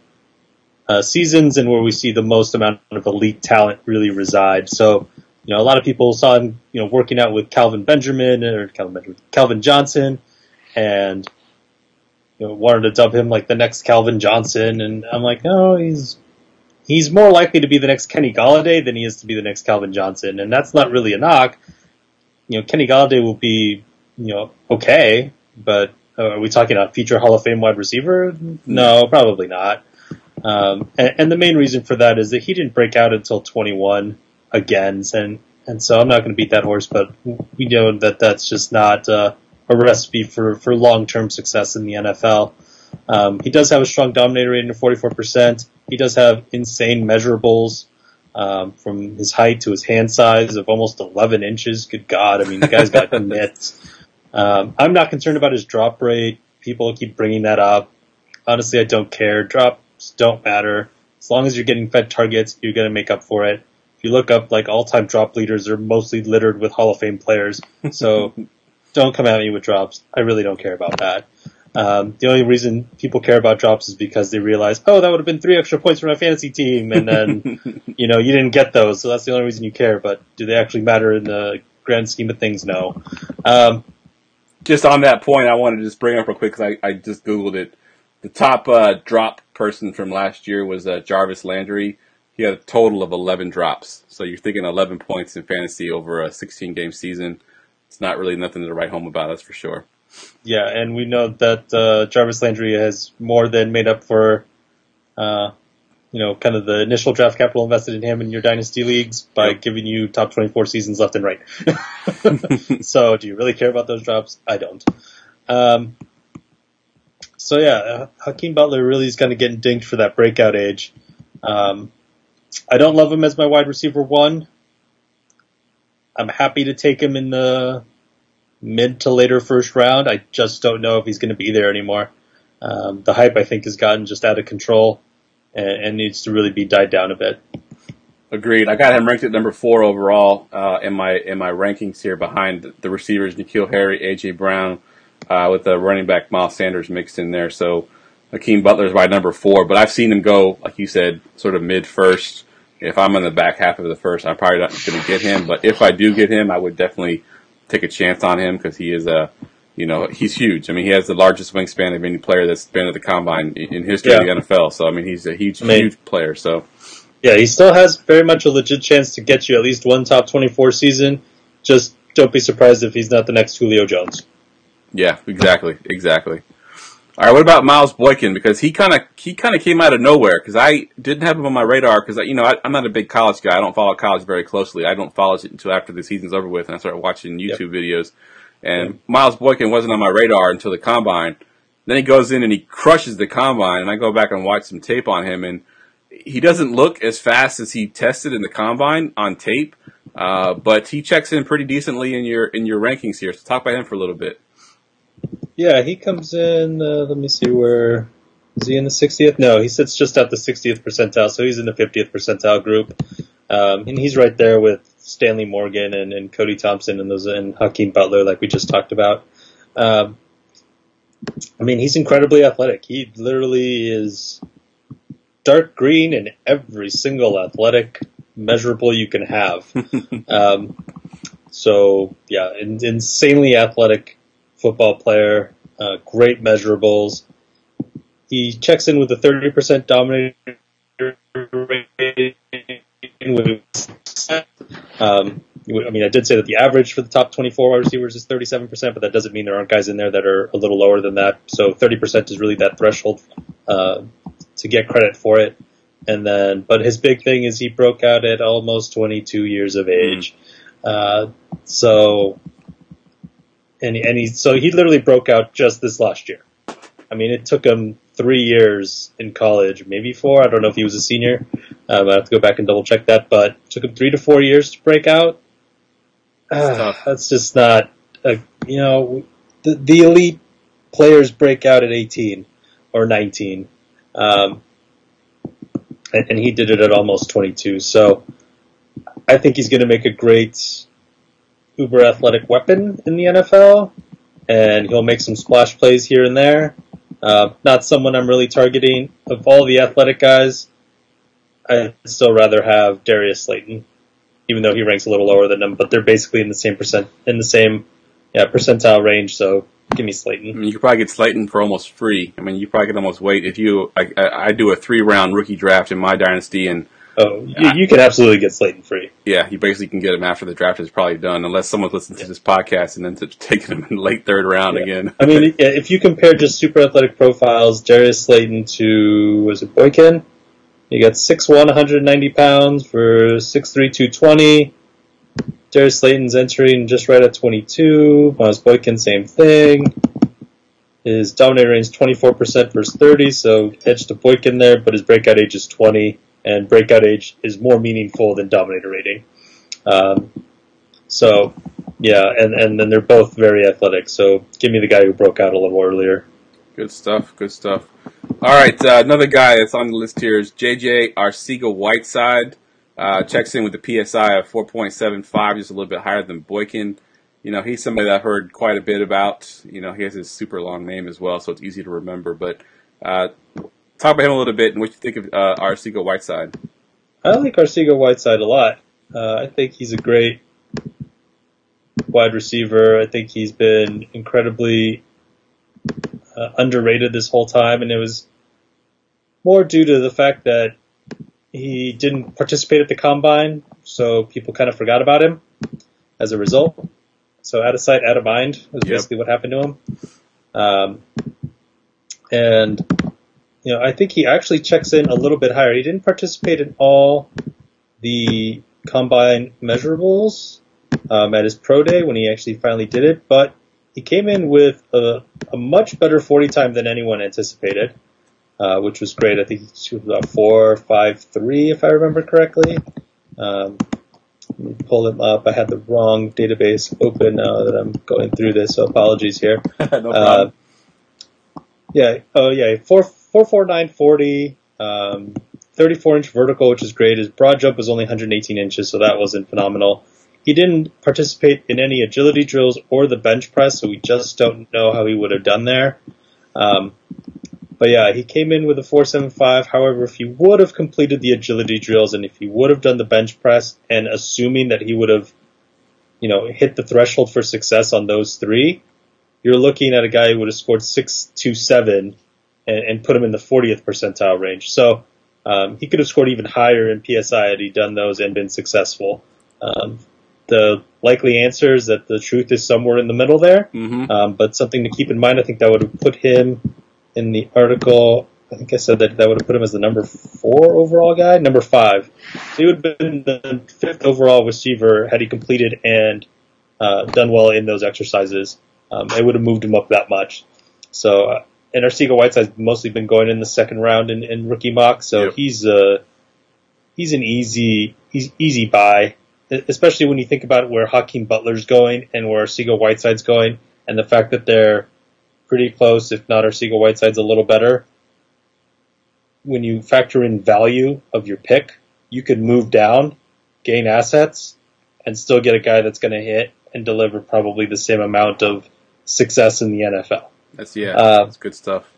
seasons and where we see the most amount of elite talent really reside. So, a lot of people saw him, working out with Calvin Johnson, and wanted to dub him like the next Calvin Johnson. And I'm like, no, he's more likely to be the next Kenny Golladay than he is to be the next Calvin Johnson, and that's not really a knock. Kenny Golladay will be, okay, but are we talking about future Hall of Fame wide receiver? No, probably not. And the main reason for that is that he didn't break out until 21 again, and so I'm not going to beat that horse, but we know that that's just not a recipe for long-term success in the NFL. He does have a strong dominator rating of 44%. He does have insane measurables. From his height to his hand size of almost 11 inches. Good God. I mean, the guy's got mitts. I'm not concerned about his drop rate. People keep bringing that up. Honestly, I don't care. Drops don't matter. As long as you're getting fed targets, you're going to make up for it. If you look up all-time drop leaders, they're mostly littered with Hall of Fame players. So don't come at me with drops. I really don't care about that. The only reason people care about drops is because they realize, that would have been 3 extra points for my fantasy team, and then, you didn't get those, so that's the only reason you care, but do they actually matter in the grand scheme of things? No. Just on that point, I wanted to just bring up real quick, because I just Googled it. The top drop person from last year was Jarvis Landry. He had a total of 11 drops, so you're thinking 11 points in fantasy over a 16-game season. It's not really nothing to write home about, that's for sure. Yeah, and we know that Jarvis Landry has more than made up for, kind of the initial draft capital invested in him in your dynasty leagues by giving you top 24 seasons left and right. So, do you really care about those drops? I don't. Hakim Butler really is kind of getting dinged for that breakout age. I don't love him as my wide receiver 1. I'm happy to take him in the mid to later first round. I just don't know if he's going to be there anymore. The hype, I think, has gotten just out of control and needs to really be died down a bit. Agreed. I got him ranked at number 4 overall in my rankings here, behind the receivers N'Keal Harry, A.J. Brown, with the running back Miles Sanders mixed in there. So Hakim Butler is my number 4, but I've seen him go, like you said, sort of mid-first. If I'm in the back half of the first, I'm probably not going to get him, but if I do get him, I would definitely take a chance on him, because he is he's huge. I mean, he has the largest wingspan of any player that's been at the combine in history of the NFL. So, I mean, he's a huge player. So, yeah, he still has very much a legit chance to get you at least one top 24 season. Just don't be surprised if he's not the next Julio Jones. Yeah, exactly. All right, what about Miles Boykin? Because he kind of came out of nowhere, because I didn't have him on my radar, because I'm not a big college guy. I don't follow college very closely. I don't follow it until after the season's over with, and I started watching YouTube videos. And Miles Boykin wasn't on my radar until the combine. Then he goes in and he crushes the combine, and I go back and watch some tape on him, and he doesn't look as fast as he tested in the combine on tape, but he checks in pretty decently in your rankings here. So talk about him for a little bit. Yeah, he comes in, let me see where, is he in the 60th? No, he sits just at the 60th percentile, so he's in the 50th percentile group. And he's right there with Stanley Morgan and Cody Thompson and Hakim Butler, like we just talked about. I mean, he's incredibly athletic. He literally is dark green in every single athletic measurable you can have. So, yeah, insanely athletic football player, great measurables. He checks in with a 30% dominator rating. I mean, I did say that the average for the top 24 wide receivers is 37%, but that doesn't mean there aren't guys in there that are a little lower than that. So 30% is really that threshold to get credit for it. And then, but his big thing is he broke out at almost 22 years of age. So he literally broke out just this last year. I mean, it took him 3 years in college, maybe 4. I don't know if he was a senior. I have to go back and double check that, but it took him 3 to 4 years to break out. That's just not, the elite players break out at 18 or 19. And he did it at almost 22. So I think he's going to make a great uber athletic weapon in the NFL, and he'll make some splash plays here and there. Not someone I'm really targeting. Of all the athletic guys, I'd still rather have Darius Layton, even though he ranks a little lower than him. But they're basically in the same percentile range. So give me Slayton. I mean, you could probably get Slayton for almost free. I mean, you probably could almost wait if you. I do a 3-round rookie draft in my dynasty, and you can absolutely get Slayton free. Yeah, you basically can get him after the draft is probably done, unless someone's listening to this podcast and then taking him in late third round again. I mean, if you compare just super athletic profiles, Darius Slayton to, was it Boykin? You got 6'1", 190 pounds for 6'3", 220. Darius Slayton's entering just right at 22. Miles Boykin, same thing. His dominator range is 24% versus 30, so edge to Boykin there, but his breakout age is 20. And breakout age is more meaningful than dominator rating. So, yeah, and then they're both very athletic. So give me the guy who broke out a little earlier. Good stuff. All right, another guy that's on the list here is J.J. Arcega-Whiteside. Checks in with the PSI of 4.75, just a little bit higher than Boykin. You know, he's somebody that I've heard quite a bit about. You know, he has his super long name as well, so it's easy to remember. But talk about him a little bit and what you think of Arcega-Whiteside. I like Arcega-Whiteside a lot. I think he's a great wide receiver. I think he's been incredibly underrated this whole time, and it was more due to the fact that he didn't participate at the combine, so people kind of forgot about him as a result. So out of sight, out of mind was basically what happened to him. And you know, I think he actually checks in a little bit higher. He didn't participate in all the combine measurables at his pro day when he actually finally did it, but he came in with a much better 40 time than anyone anticipated, which was great. I think he was about 4.53, if I remember correctly. Let me pull him up. I had the wrong database open now that I'm going through this, so apologies here. No problem. 4.49 40, 34-inch vertical, which is great. His broad jump was only 118 inches, so that wasn't phenomenal. He didn't participate in any agility drills or the bench press, so we just don't know how he would have done there. But yeah, he came in with a 4.75. However, if he would have completed the agility drills and if he would have done the bench press, and assuming that he would have, hit the threshold for success on those three, you're looking at a guy who would have scored 6.27 and put him in the 40th percentile range. So he could have scored even higher in PSI had he done those and been successful. The likely answer is that the truth is somewhere in the middle there. But something to keep in mind, I think that would have put him in the article. I think I said that would have put him as the number 4 overall guy, number 5. So he would have been the 5th overall receiver had he completed and done well in those exercises. It would have moved him up that much. So, and Arcega-Whiteside's mostly been going in the second round in rookie mock, so he's an easy buy, especially when you think about where Hakim Butler's going and where Arcega-Whiteside's going, and the fact that they're pretty close. If not, our Siegel Whiteside's a little better. When you factor in value of your pick, you could move down, gain assets, and still get a guy that's going to hit and deliver probably the same amount of success in the NFL. That's good stuff.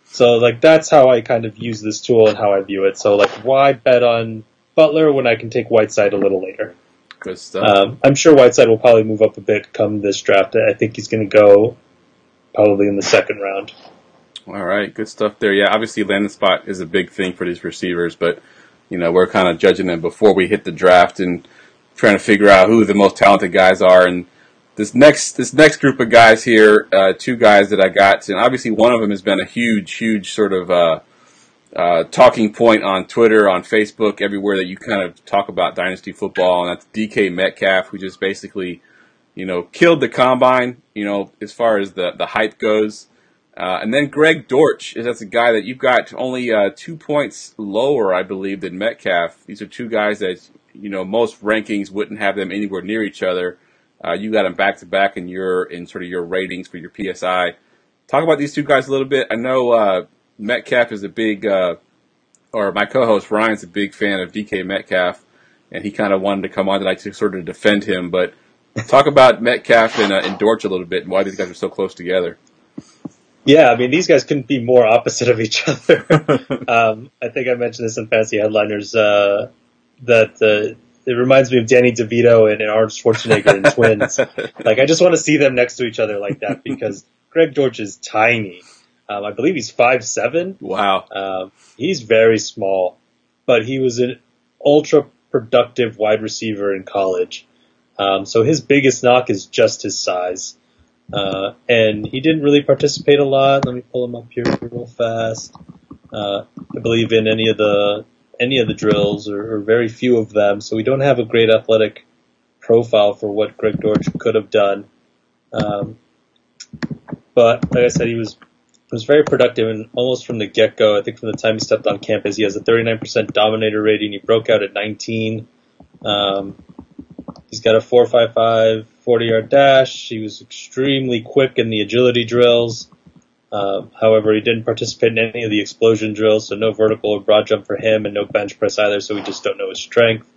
So, like, that's how I kind of use this tool and how I view it. So, like, why bet on Butler when I can take Whiteside a little later? Good stuff. I'm sure Whiteside will probably move up a bit come this draft. I think he's going to go probably in the second round. All right, good stuff there. Yeah, obviously landing spot is a big thing for these receivers, but, we're kind of judging them before we hit the draft and trying to figure out who the most talented guys are. And this next group of guys here, two guys that I got, and obviously one of them has been a huge sort of talking point on Twitter, on Facebook, everywhere that you kind of talk about dynasty football, and that's DK Metcalf, who just basically, killed the combine, as far as the hype goes. And then Greg Dortch, that's a guy that you've got only 2 points lower, I believe, than Metcalf. These are two guys that, most rankings wouldn't have them anywhere near each other. You got them back-to-back in sort of your ratings for your PSI. Talk about these two guys a little bit. I know Metcalf is a big, or my co-host Ryan's a big fan of DK Metcalf, and he kind of wanted to come on tonight to sort of defend him. But talk about Metcalf and Dortch a little bit and why these guys are so close together. Yeah, I mean, these guys couldn't be more opposite of each other. I think I mentioned this in Fantasy Headliners, that it reminds me of Danny DeVito and Arnold Schwarzenegger in Twins. Like, I just want to see them next to each other like that because Greg Dortch is tiny. I believe he's 5'7". Wow. He's very small, but he was an ultra-productive wide receiver in college. So his biggest knock is just his size. And he didn't really participate a lot. Let me pull him up here real fast. I believe in any of the drills or very few of them. So we don't have a great athletic profile for what Greg Dortch could have done. But like I said, he was very productive and almost from the get-go. I think from the time he stepped on campus, he has a 39% dominator rating. He broke out at 19. He's got a 4.55 40-yard dash. He was extremely quick in the agility drills. However, he didn't participate in any of the explosion drills, so no vertical or broad jump for him and no bench press either, so we just don't know his strength.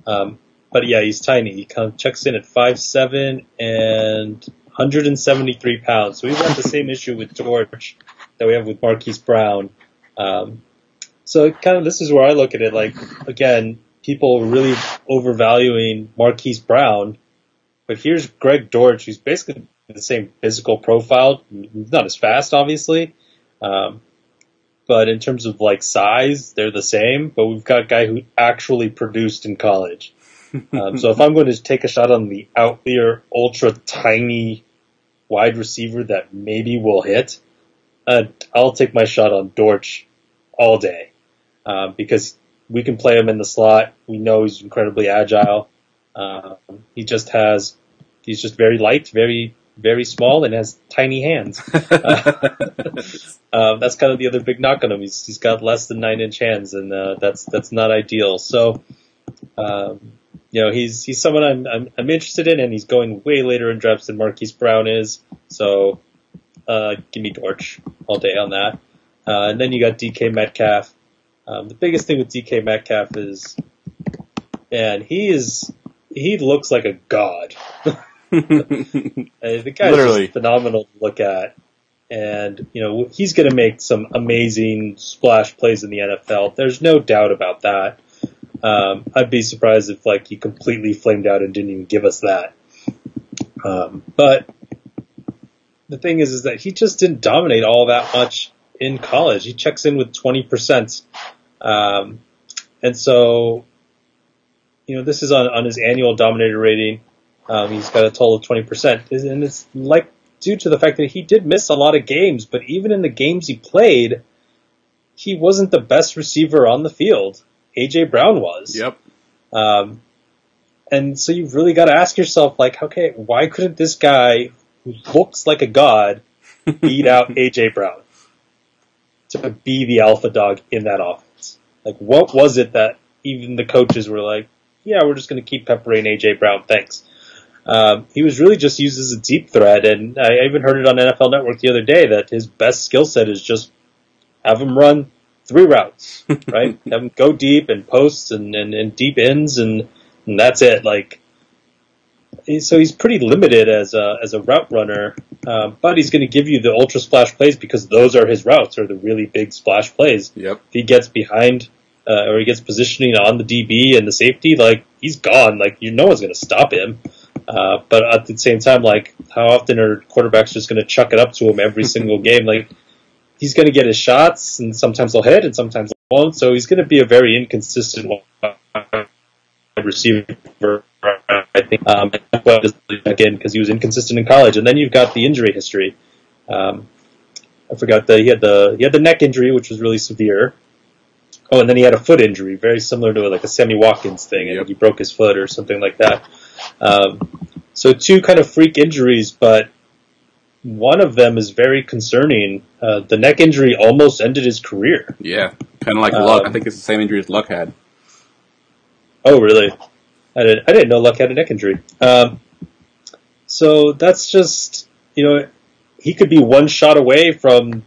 But yeah, he's tiny. He kind of checks in at 5'7" and 173 pounds. So we've got the same issue with Dortch that we have with Marquis Brown. So kind of this is where I look at it. Like, again, people really overvaluing Marquis Brown, but here's Greg Dortch, who's basically the same physical profile. He's not as fast, obviously, but in terms of like size, they're the same. But we've got a guy who actually produced in college. So if I'm going to take a shot on the out there ultra tiny wide receiver that maybe will hit, I'll take my shot on Dortch all day because we can play him in the slot. We know he's incredibly agile. He's just very light, very, very small, and has tiny hands. That's kind of the other big knock on him. He's got less than 9-inch hands, and that's not ideal. So, he's someone I'm interested in, and he's going way later in drafts than Marquis Brown is. So, give me Dortch all day on that. And then you got DK Metcalf. The biggest thing with DK Metcalf is, man, he looks like a god. The guy's just phenomenal to look at. And, he's going to make some amazing splash plays in the NFL. There's no doubt about that. I'd be surprised if, he completely flamed out and didn't even give us that. But the thing is that he just didn't dominate all that much in college. He checks in with 20%. And so, this is on his annual dominator rating. He's got a total of 20%. And it's due to the fact that he did miss a lot of games, but even in the games he played, he wasn't the best receiver on the field. A.J. Brown was. Yep. And so you've really got to ask yourself, okay, why couldn't this guy who looks like a god beat out A.J. Brown to be the alpha dog in that offense? What was it that even the coaches were like, yeah, we're just going to keep peppering A.J. Brown, thanks. He was really just used as a deep threat, and I even heard it on NFL Network the other day that his best skill set is just have him run 3 routes, right? Have him go deep and posts and deep ends, and that's it. Like, so he's pretty limited as a route runner, but he's going to give you the ultra splash plays because those are his routes, or the really big splash plays. Yep. If he gets behind or he gets positioning on the DB and the safety, like, he's gone. Like, no one's going to stop him. But at the same time, like, how often are quarterbacks just going to chuck it up to him every single game? Like, he's going to get his shots, and sometimes they'll hit, and sometimes they won't. So he's going to be a very inconsistent wide receiver, I think. Again, because he was inconsistent in college, and then you've got the injury history. I forgot that he had the neck injury, which was really severe. Oh, and then he had a foot injury, very similar to like a Sammy Watkins thing, and he broke his foot or something like that. So 2 kind of freak injuries, but one of them is very concerning. The neck injury almost ended his career. Yeah, kind of like Luck. I think it's the same injury as Luck had. Oh, really? I didn't know Luck had a neck injury. So that's just, he could be one shot away from,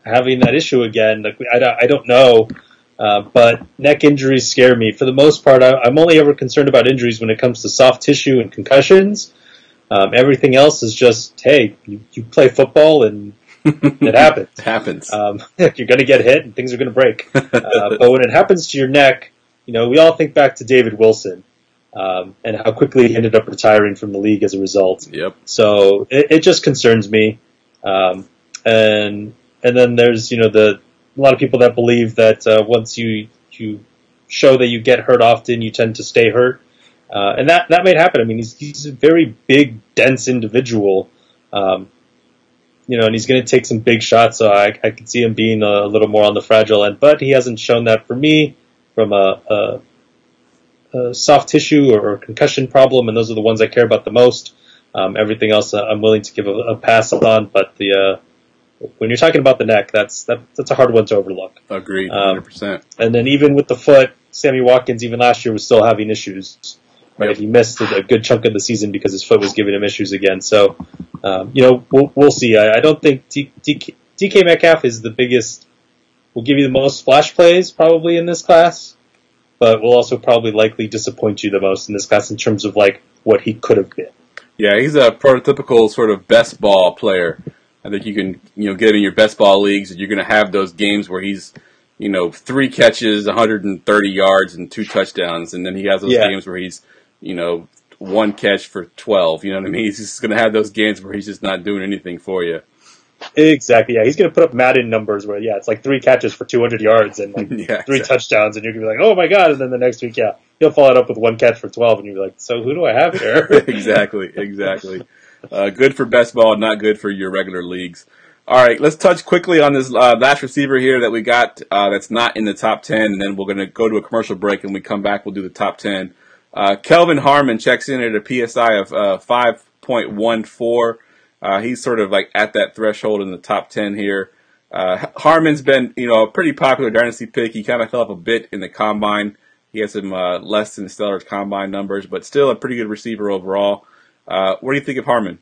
having that issue again. Like, I don't know. But neck injuries scare me. For the most part, I'm only ever concerned about injuries when it comes to soft tissue and concussions. Everything else is just, hey, you play football and it happens. It happens. You're going to get hit and things are going to break. But when it happens to your neck, we all think back to David Wilson and how quickly he ended up retiring from the league as a result. Yep. So it just concerns me. And then there's, a lot of people that believe that once you show that you get hurt often, you tend to stay hurt. And that may happen. I mean, he's a very big, dense individual, and he's going to take some big shots, so I could see him being a little more on the fragile end. But he hasn't shown that for me from a soft tissue or concussion problem, and those are the ones I care about the most. Everything else I'm willing to give a pass on, but when you're talking about the neck, that's a hard one to overlook. Agreed, 100%. And then even with the foot, Sammy Watkins, even last year, was still having issues. Right, he missed a good chunk of the season because his foot was giving him issues again. So, we'll see. I don't think DK Metcalf is the biggest. Will give you the most splash plays probably in this class, but will also probably likely disappoint you the most in this class in terms of like what he could have been. Yeah, he's a prototypical sort of best ball player. I think you can, get him in your best ball leagues, and you're going to have those games where he's, 3 catches, 130 yards, and 2 touchdowns, and then he has those games where he's, 1 catch for 12. You know what I mean? He's just going to have those games where he's just not doing anything for you. Exactly. Yeah, he's going to put up Madden numbers where it's like 3 catches for 200 yards and like 3 touchdowns, and you're going to be like, oh my god! And then the next week, he'll follow it up with 1 catch for 12, and you'll be like, so who do I have here? Exactly. Good for best ball, not good for your regular leagues. All right, let's touch quickly on this last receiver here that we got that's not in the top 10, and then we're going to go to a commercial break, and when we come back, we'll do the top 10. Kelvin Harmon checks in at a PSI of 5.14. He's sort of like at that threshold in the top 10 here. Harmon's been, a pretty popular dynasty pick. He kind of fell off a bit in the combine. He has some less than stellar combine numbers, but still a pretty good receiver overall. What do you think of Harmon?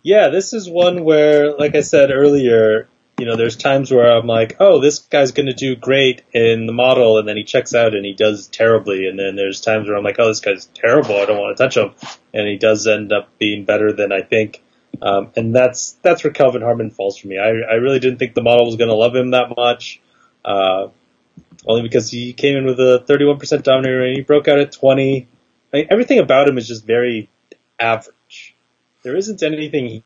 Yeah, this is one where, like I said earlier, there's times where I'm like, oh, this guy's going to do great in the model, and then he checks out and he does terribly. And then there's times where I'm like, oh, this guy's terrible, I don't want to touch him. And he does end up being better than I think. And that's where Kelvin Harmon falls for me. I really didn't think the model was going to love him that much, only because he came in with a 31% dominator rate. He broke out at 20. Everything about him is just very average. There isn't anything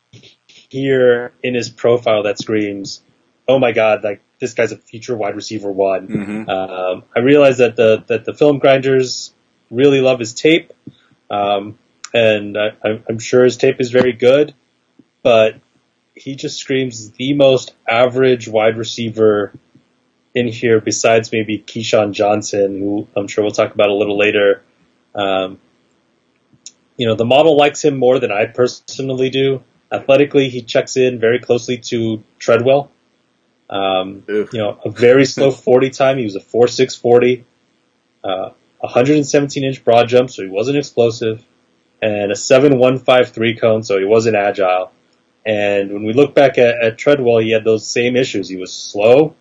here in his profile that screams, oh my god, like this guy's a future wide receiver 1. Mm-hmm. I realize that the film grinders really love his tape, and I'm sure his tape is very good, but he just screams the most average wide receiver in here besides maybe Keyshawn Johnson, who I'm sure we'll talk about a little later. The model likes him more than I personally do. Athletically, he checks in very closely to Treadwell. A very slow 40 time. He was a 4.6 40, 117-inch broad jump, so he wasn't explosive. and a 7.153 cone, so he wasn't agile. And when we look back at Treadwell, he had those same issues. He was slow,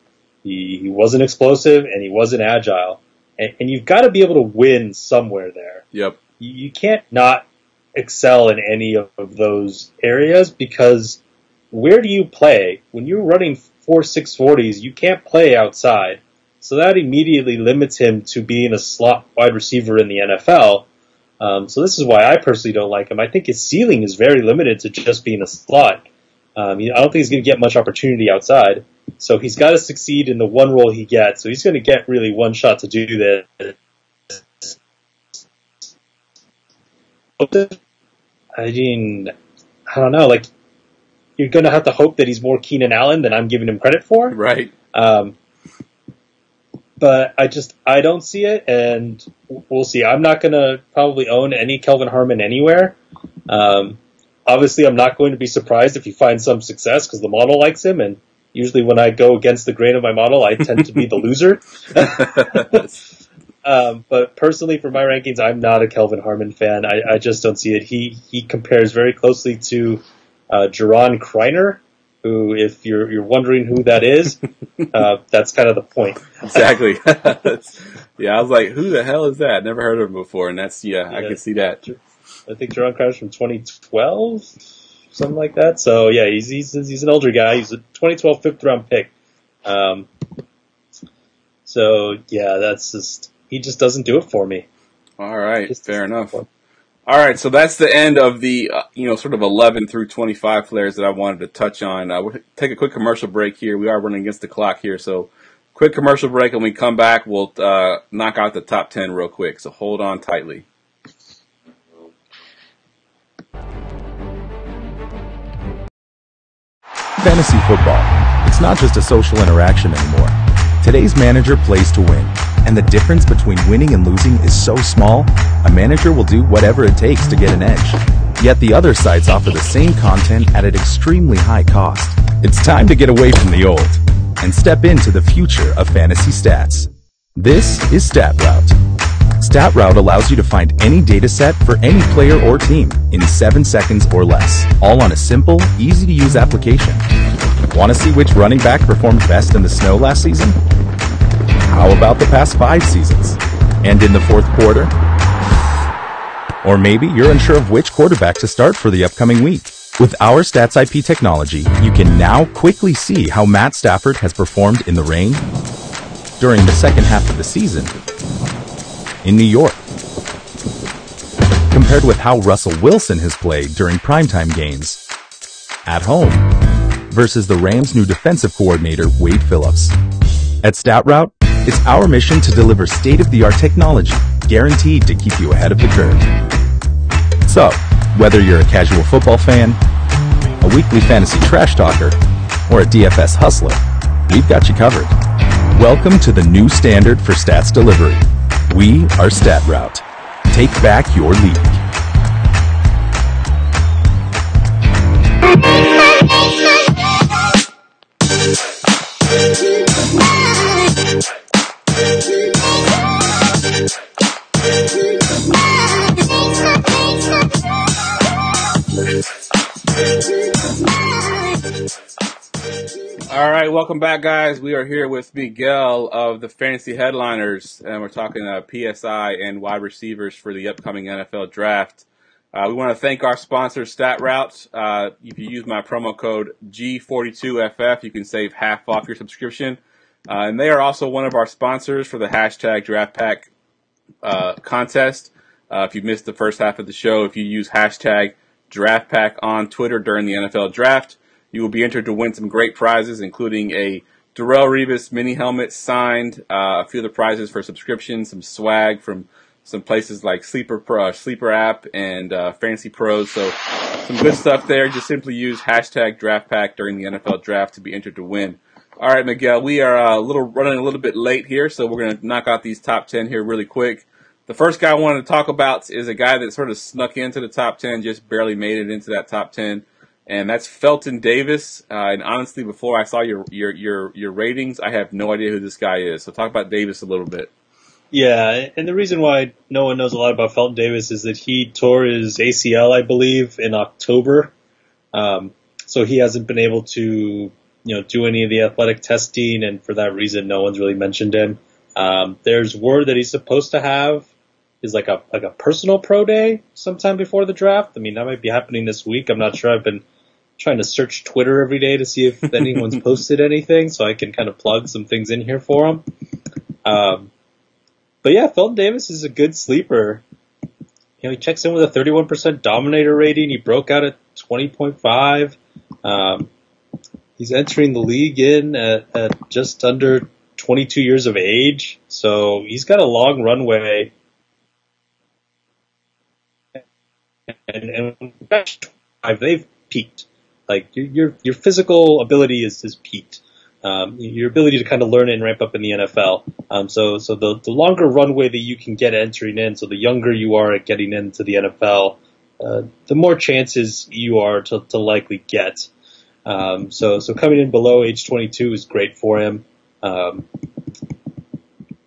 he wasn't explosive, and he wasn't agile. And you've got to be able to win somewhere there. Yep. You can't not excel in any of those areas, because where do you play? When you're running 4.640s, you can't play outside. So that immediately limits him to being a slot wide receiver in the NFL. So this is why I personally don't like him. I think his ceiling is very limited to just being a slot. I don't think he's going to get much opportunity outside. So he's got to succeed in the one role he gets. So he's going to get really one shot to do this. I mean, I don't know. Like, you're going to have to hope that he's more Keenan Allen than I'm giving him credit for. Right. But I don't see it, and we'll see. I'm not going to probably own any Kelvin Harmon anywhere. Obviously, I'm not going to be surprised if he finds some success because the model likes him, and usually when I go against the grain of my model, I tend to be the loser. But personally, for my rankings, I'm not a Kelvin Harmon fan. I just don't see it. He compares very closely to Jaron Kreiner, who, if you're wondering who that is, that's kind of the point. Exactly. Yeah, I was like, who the hell is that? Never heard of him before, and that's, I can see that. I think Jaron Kreiner's from 2012, something like that. So, yeah, he's an older guy. He's a 2012 fifth-round pick. So, yeah, he just doesn't do it for me. All right, fair enough. All right, so that's the end of the, sort of 11 through 25 flares that I wanted to touch on. We'll take a quick commercial break here. We are running against the clock here, so quick commercial break, and when we come back, we'll knock out the top 10 real quick, so hold on tightly. Fantasy football. It's not just a social interaction anymore. Today's manager plays to win, and the difference between winning and losing is so small, a manager will do whatever it takes to get an edge. Yet the other sites offer the same content at an extremely high cost. It's time to get away from the old and step into the future of fantasy stats. This is StatRoute. StatRoute allows you to find any data set for any player or team in 7 seconds or less, all on a simple, easy-to-use application. Want to see which running back performed best in the snow last season? How about the past 5 seasons? And in the fourth quarter? Or maybe you're unsure of which quarterback to start for the upcoming week. With our Stats IP technology, you can now quickly see how Matt Stafford has performed in the rain, during the second half of the season, in New York, compared with how Russell Wilson has played during primetime games, at home, versus the Rams' new defensive coordinator, Wade Phillips. At StatRoute, it's our mission to deliver state-of-the-art technology, guaranteed to keep you ahead of the curve. So, whether you're a casual football fan, a weekly fantasy trash talker, or a DFS hustler, we've got you covered. Welcome to the new standard for stats delivery. We are StatRoute. Take back your league. All right, welcome back, guys. We are here with Miguel of the Fantasy Headliners, and we're talking PSI and wide receivers for the upcoming NFL Draft. We want to thank our sponsor, StatRoute. If you use my promo code G42FF, you can save half off your subscription. And they are also one of our sponsors for the hashtag Draft Pack contest. If you missed the first half of the show, if you use hashtag Draft Pack on Twitter during the NFL Draft, you will be entered to win some great prizes, including a Darrelle Revis mini helmet signed, a few of the prizes for subscriptions, some swag from some places like Sleeper app and Fantasy Pros. So some good stuff there. Just simply use hashtag Draft Pack during the NFL Draft to be entered to win. All right, Miguel, we are running a little bit late here, so we're going to knock out these top 10 here really quick. The first guy I wanted to talk about is a guy that sort of snuck into the top 10, just barely made it into that top 10. And that's Felton Davis. And honestly, before I saw your ratings, I have no idea who this guy is. So talk about Davis a little bit. Yeah, and the reason why no one knows a lot about Felton Davis is that he tore his ACL, I believe, in October. So he hasn't been able to, do any of the athletic testing, and for that reason, no one's really mentioned him. There's word that he's supposed to have is like a personal pro day sometime before the draft. I mean, that might be happening this week. I'm not sure. I've been trying to search Twitter every day to see if anyone's posted anything, so I can kind of plug some things in here for him. But yeah, Felton Davis is a good sleeper. He checks in with a 31% dominator rating. He broke out at 20.5. He's entering the league at just under 22 years of age, so he's got a long runway. And they've peaked. Like your physical ability is peaked. Your ability to kind of learn and ramp up in the NFL. So the longer runway that you can get entering in, so the younger you are at getting into the NFL, the more chances you are to likely get. So coming in below age 22 is great for him.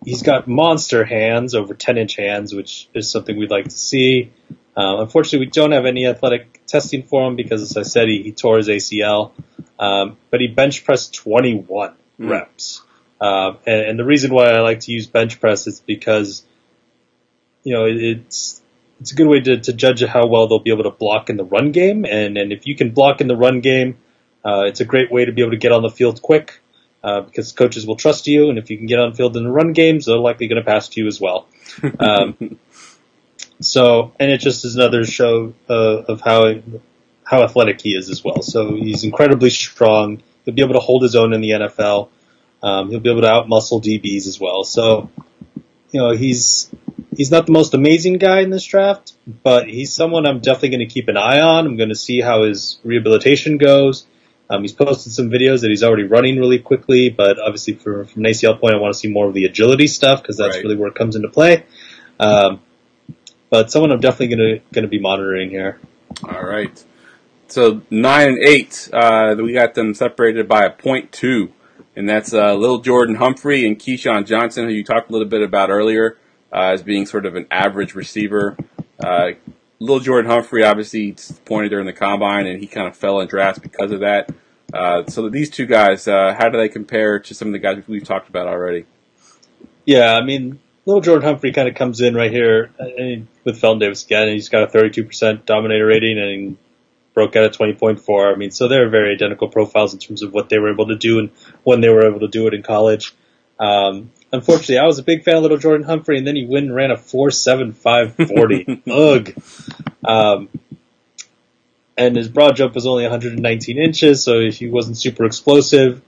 He's got monster hands, over 10-inch hands, which is something we'd like to see. Unfortunately, we don't have any athletic testing for him because, as I said, he tore his ACL. But he bench pressed 21 reps. And the reason why I like to use bench press is because, it's a good way to judge how well they'll be able to block in the run game. And if you can block in the run game, it's a great way to be able to get on the field quick, because coaches will trust you. And if you can get on the field in the run games, they're likely going to pass to you as well. And it just is another show of how athletic he is as well. So he's incredibly strong. He'll be able to hold his own in the NFL. He'll be able to outmuscle DBs as well. So, he's not the most amazing guy in this draft, but he's someone I'm definitely going to keep an eye on. I'm going to see how his rehabilitation goes. He's posted some videos that he's already running really quickly, but obviously from an ACL point, I want to see more of the agility stuff because that's really where it comes into play. But someone I'm definitely going to be monitoring here. All right. So 9 and 8, we got them separated by a 0.2, and that's Lil Jordan Humphrey and Keyshawn Johnson, who you talked a little bit about earlier, as being sort of an average receiver. Lil Jordan Humphrey obviously disappointed during the combine, and he kind of fell in drafts because of that. So these two guys, how do they compare to some of the guys we've talked about already? Yeah, I mean, Lil Jordan Humphrey kind of comes in right here with Felton Davis again, and he's got a 32% dominator rating, and he broke out at 20.4. I mean, so they're very identical profiles in terms of what they were able to do and when they were able to do it in college. Unfortunately, I was a big fan of Little Jordan Humphrey, and then he went and ran a 4.75 40. Ugh. And his broad jump was only 119 inches, so he wasn't super explosive.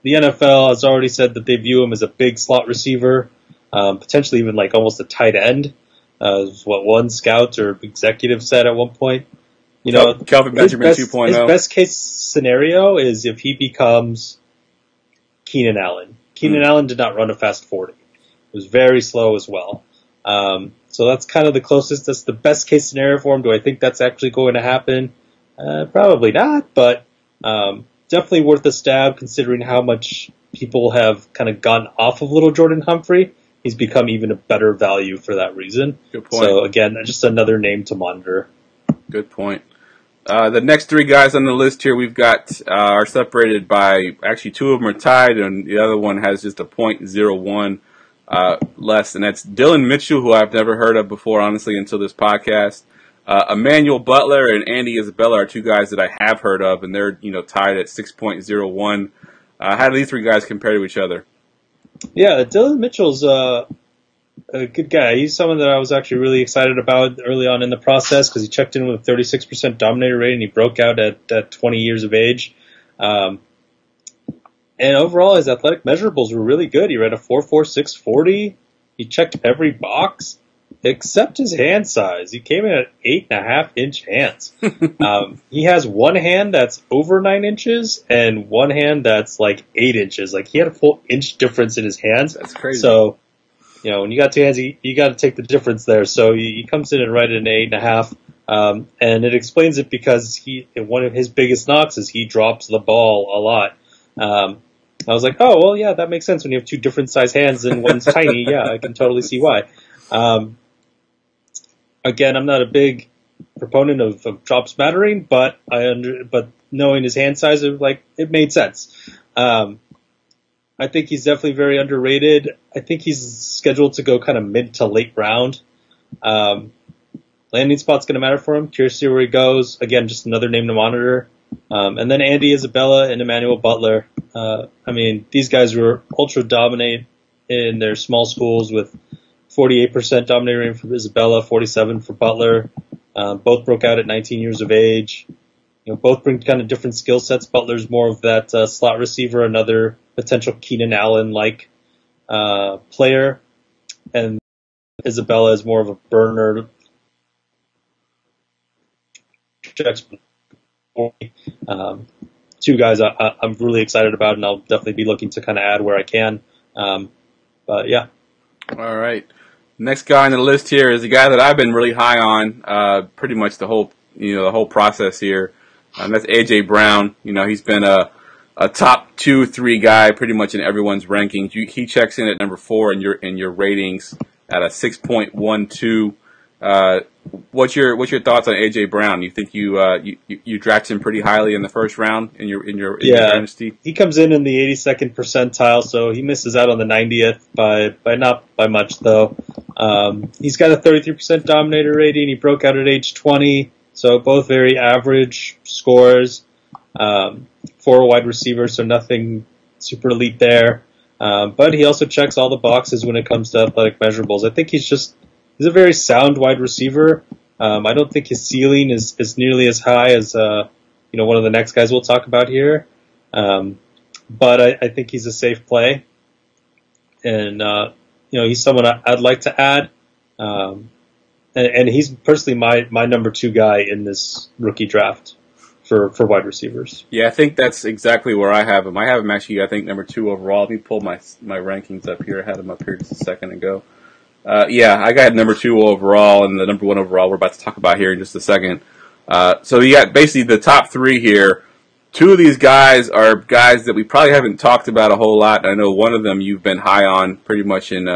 The NFL has already said that they view him as a big slot receiver, potentially even like almost a tight end, is what one scout or executive said at one point. Kelvin Benjamin 2.0. His best case scenario is if he becomes Keenan Allen. Keenan Allen did not run a fast 40. It was very slow as well. So that's kind of the closest. That's the best case scenario for him. Do I think that's actually going to happen? Probably not, but definitely worth a stab considering how much people have kind of gone off of Little Jordan Humphrey. He's become even a better value for that reason. Good point. So again, just another name to monitor. Good point. The next three guys on the list here we've got are separated by, actually two of them are tied, and the other one has just a .01 less, and that's Dylan Mitchell, who I've never heard of before, honestly, until this podcast. Emmanuel Butler and Andy Isabella are two guys that I have heard of, and they're tied at 6.01. How do these three guys compare to each other? Yeah, Dylan Mitchell's a good guy. He's someone that I was actually really excited about early on in the process because he checked in with a 36% dominator rating. He broke out at 20 years of age. And overall, his athletic measurables were really good. He ran a 4.46 40. He checked every box except his hand size. He came in at 8.5-inch hands. He has one hand that's over 9 inches and one hand that's like 8 inches. Like he had a full inch difference in his hands. That's crazy. So, when you got two hands, you got to take the difference there. So he comes in and right at an 8.5. And it explains it because one of his biggest knocks is he drops the ball a lot. I was like, oh, well, yeah, that makes sense when you have two different size hands and one's tiny. Yeah, I can totally see why. Again, I'm not a big proponent of drops mattering, but but knowing his hand size, it made sense. I think he's definitely very underrated. I think he's scheduled to go kind of mid to late round. Landing spot's going to matter for him. Curious to see where he goes. Again, just another name to monitor. And then Andy Isabella and Emmanuel Butler. These guys were ultra dominate in their small schools with 48% dominating rate for Isabella, 47 for Butler. Both broke out at 19 years of age. Both bring kind of different skill sets. Butler's more of that slot receiver, another potential Keenan Allen-like player, and Isabella is more of a burner. Two guys I'm really excited about, and I'll definitely be looking to kind of add where I can. But yeah. All right. Next guy on the list here is a guy that I've been really high on, pretty much the whole process here. That's AJ Brown. He's been a top 2-3 guy pretty much in everyone's rankings. He checks in at number 4 in your ratings at a 6.12. What's your thoughts on AJ Brown? You think you drafted him pretty highly in the first round in your dynasty? He comes in the 82nd percentile, so he misses out on the 90th by not by much though. He's got a 33% dominator rating. He broke out at age 20, so both very average scores for a wide receiver, so nothing super elite there. But he also checks all the boxes when it comes to athletic measurables. I think he's a very sound wide receiver. I don't think his ceiling is nearly as high as one of the next guys we'll talk about here. But I think he's a safe play, and he's someone I'd like to add. And he's personally my number 2 guy in this rookie draft for wide receivers. Yeah, I think that's exactly where I have him. I have him actually, I think, number 2 overall. Let me pull my rankings up here. I had him up here just a second ago. I got number 2 overall and the number 1 overall we're about to talk about here in just a second. So you got basically the top 3 here. 2 of these guys are guys that we probably haven't talked about a whole lot. I know one of them you've been high on pretty much in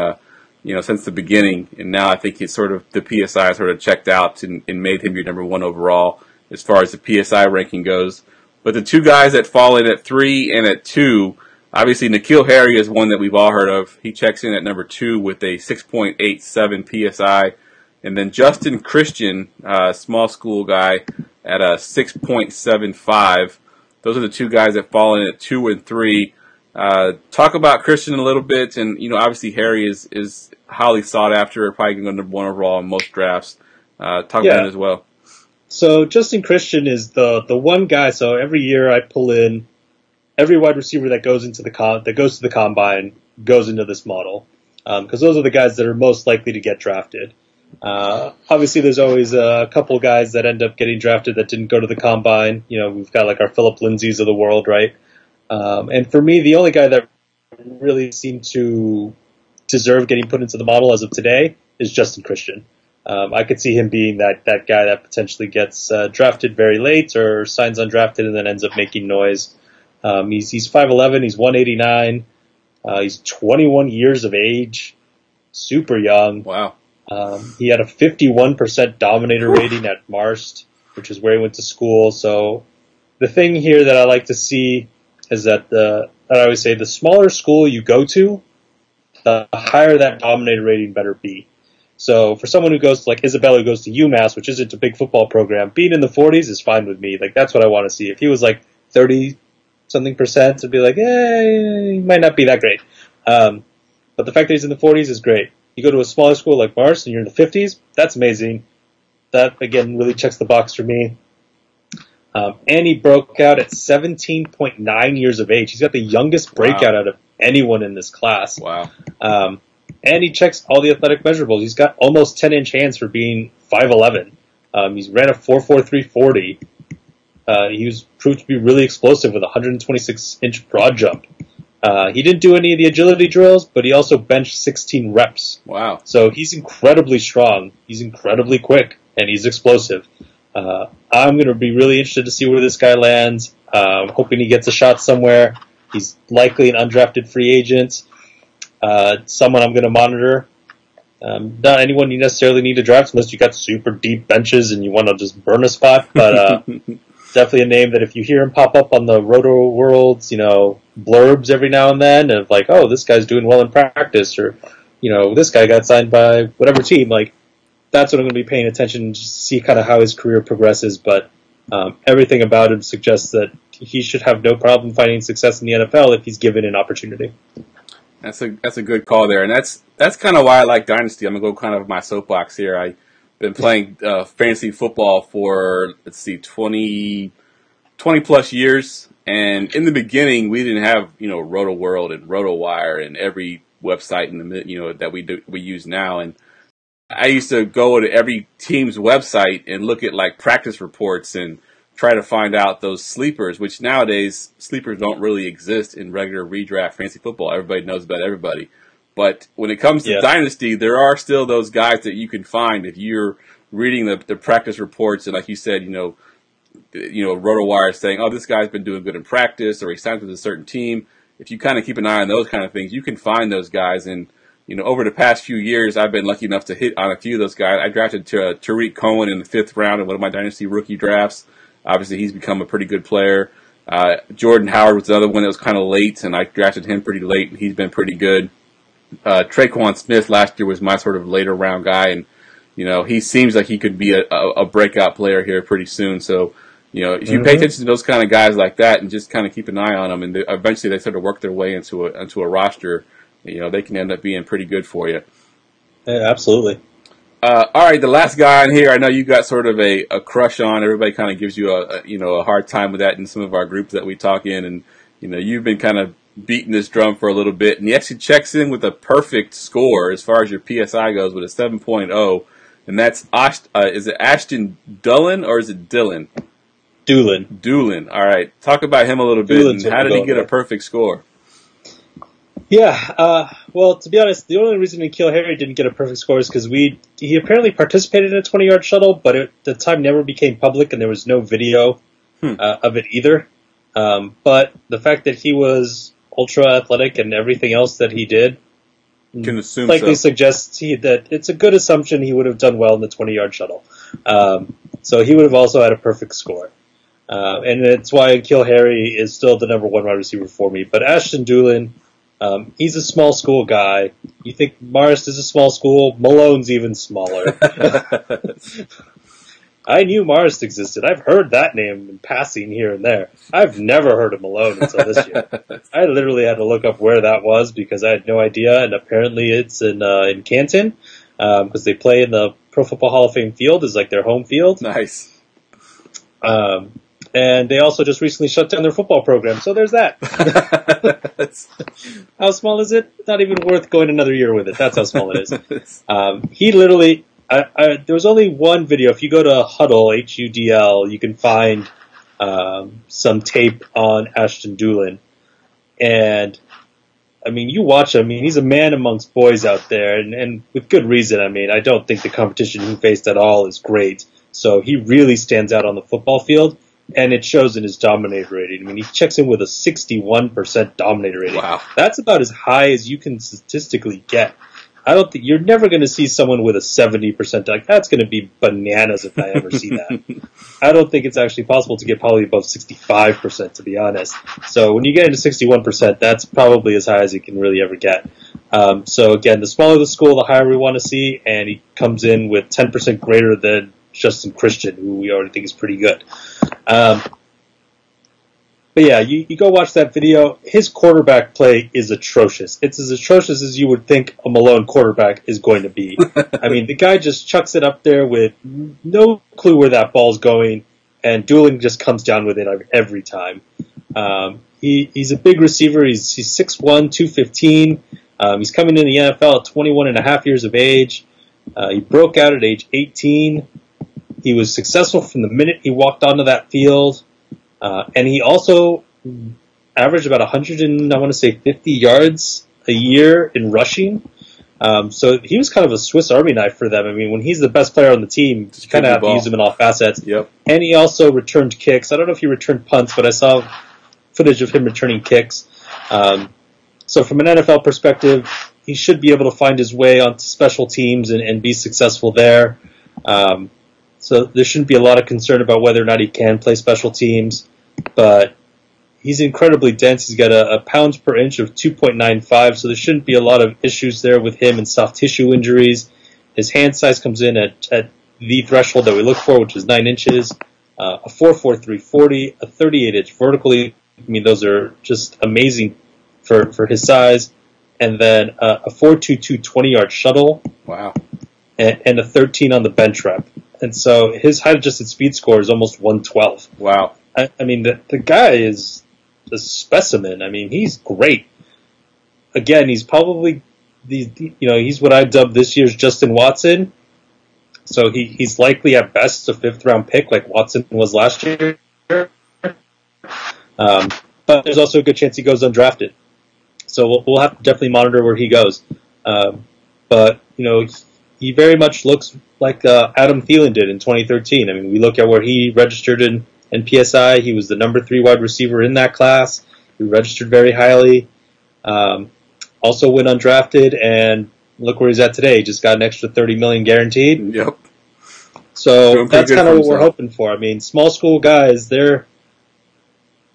since the beginning, and now I think he's the PSI sort of checked out and made him your number 1 overall as far as the PSI ranking goes. But the 2 guys that fall in at 3 and at 2, obviously N'Keal Harry is one that we've all heard of. He checks in at number 2 with a 6.87 PSI. And then Justin Christian, small school guy, at a 6.75. Those are the 2 guys that fall in at 2 and 3. Talk about Christian a little bit, and obviously Harry is highly sought after, probably going to go number 1 overall in most drafts. Talk about it as well. So Justin Christian is the one guy. So every year I pull in every wide receiver that goes to the combine goes into this model, because those are the guys that are most likely to get drafted. Obviously, there's always a couple guys that end up getting drafted that didn't go to the combine. We've got like our Phillip Lindsays of the world, right? And for me, the only guy that really seemed to deserve getting put into the model as of today is Justin Christian. I could see him being that guy that potentially gets drafted very late or signs undrafted and then ends up making noise. He's 5'11", he's 189, he's 21 years of age, super young. Wow. He had a 51% dominator rating at Marist, which is where he went to school. So the thing here that I like to see is that I always say the smaller school you go to, the higher that dominator rating better be. So for someone who goes to like Isabella, who goes to UMass, which isn't a big football program, being in the 40s is fine with me. Like that's what I want to see. If he was like 30-something%, it'd be like, he might not be that great. But the fact that he's in the 40s is great. You go to a smaller school like Marist and you're in the 50s, that's amazing. That, again, really checks the box for me. And he broke out at 17.9 years of age. He's got the youngest breakout out of anyone in this class. Wow. And he checks all the athletic measurables. He's got almost 10-inch hands for being 5'11". He's ran a 4.43 40. He was proved to be really explosive with a 126-inch broad jump. He didn't do any of the agility drills, but he also benched 16 reps. Wow. So he's incredibly strong. He's incredibly quick, and he's explosive. I'm going to be really interested to see where this guy lands. Hoping he gets a shot somewhere. He's likely an undrafted free agent. Someone I'm going to monitor. Not anyone you necessarily need to draft unless you got super deep benches and you want to just burn a spot, but definitely a name that if you hear him pop up on the Roto World's, blurbs every now and then of like, oh, this guy's doing well in practice, or, this guy got signed by whatever team, like, that's what I'm going to be paying attention to see kind of how his career progresses, but everything about him suggests that he should have no problem finding success in the NFL if he's given an opportunity. That's a good call there, and that's kind of why I like Dynasty. I'm gonna go kind of my soapbox here. I've been playing fantasy football for 20 plus years, and in the beginning we didn't have Roto World and Roto Wire and every website in the that we use now. And I used to go to every team's website and look at like practice reports and try to find out those sleepers, which nowadays sleepers don't really exist in regular redraft fantasy football. Everybody knows about everybody. But when it comes to Dynasty, there are still those guys that you can find if you're reading the practice reports and, like you said, RotoWire saying, oh, this guy's been doing good in practice or he signed with a certain team. If you kind of keep an eye on those kind of things, you can find those guys. And, over the past few years, I've been lucky enough to hit on a few of those guys. I drafted Tariq Cohen in the 5th round in one of my Dynasty rookie drafts. Obviously, he's become a pretty good player. Jordan Howard was another one that was kind of late, and I drafted him pretty late, and he's been pretty good. Traquan Smith last year was my sort of later round guy, and he seems like he could be a breakout player here pretty soon. So, if you pay attention to those kind of guys like that and just kind of keep an eye on them, and eventually they sort of work their way into a roster, they can end up being pretty good for you. Yeah, absolutely. All right, the last guy on here, I know you got sort of a crush on. Everybody kind of gives you a hard time with that in some of our groups that we talk in, and you've been kind of beating this drum for a little bit, and he actually checks in with a perfect score as far as your PSI goes with a 7.0, and that's is it Ashton Dulin or is it Dillon? Doolin. All right, talk about him a little bit. And how did he get a perfect score? Yeah, well, to be honest, the only reason N'Keal Harry didn't get a perfect score is because he apparently participated in a 20-yard shuttle, but at the time never became public, and there was no video of it either. But the fact that he was ultra athletic and everything else that he did can assume likely suggests that it's a good assumption he would have done well in the 20-yard shuttle. So he would have also had a perfect score. And it's why N'Keal Harry is still the number one wide receiver for me. But Ashton Doolin, he's a small school guy. You think Marist is a small school? Malone's even smaller. I knew Marist existed. I've heard that name in passing here and there. I've never heard of Malone until this year. I literally had to look up where that was because I had no idea, and apparently it's in Canton because they play in the Pro Football Hall of Fame field is like their home field. Nice. And they also just recently shut down their football program, so there's that. How small is it? Not even worth going another year with it. That's how small it is. He literally, there was only one video. If you go to Huddle, HUDL, you can find some tape on Ashton Doolin. And, I mean, you watch him. I mean, he's a man amongst boys out there, and with good reason. I mean, I don't think the competition he faced at all is great. So he really stands out on the football field. And it shows in his dominator rating. I mean, he checks in with a 61% dominator rating. Wow. That's about as high as you can statistically get. I don't think you're never going to see someone with a 70%. Like, that's going to be bananas if I ever see that. I don't think it's actually possible to get probably above 65%, to be honest. So when you get into 61%, that's probably as high as you can really ever get. So again, the smaller the school, the higher we want to see, and he comes in with 10% greater than Justin Christian, who we already think is pretty good. But yeah, you go watch that video. His quarterback play is atrocious. It's as atrocious as you would think a Malone quarterback is going to be. I mean, the guy just chucks it up there with no clue where that ball's going, and Doolin just comes down with it every time. He's a big receiver. He's 6'1", 215. He's coming in the NFL at 21 and a half years of age. He broke out at age 18. He was successful from the minute he walked onto that field. And he also averaged about 50 yards a year in rushing. So he was kind of a Swiss Army knife for them. I mean, when he's the best player on the team, you kind of have to use him in all facets. Yep. And he also returned kicks. I don't know if he returned punts, but I saw footage of him returning kicks. So from an NFL perspective, he should be able to find his way onto special teams and be successful there. So there shouldn't be a lot of concern about whether or not he can play special teams, but he's incredibly dense. He's got a pounds per inch of 2.95, so there shouldn't be a lot of issues there with him and soft tissue injuries. His hand size comes in at the threshold that we look for, which is 9 inches, a 4.43 40, a 38-inch vertically. I mean, those are just amazing for his size. And then a 4.22 20-yard shuttle. Wow. And a 13 on the bench rep. And so his height-adjusted speed score is almost 112. Wow. I mean, the guy is a specimen. I mean, he's great. Again, he's probably he's what I dubbed this year's Justin Watson. So he's likely at best a 5th-round pick like Watson was last year. But there's also a good chance he goes undrafted. So we'll have to definitely monitor where he goes. But, he very much looks like Adam Thielen did in 2013. I mean, we look at where he registered in PSI. He was the number 3 wide receiver in that class. He registered very highly. Also went undrafted, and look where he's at today. He just got an extra $30 million guaranteed. Yep. So that's kind of what we're hoping for. I mean, small school guys, they're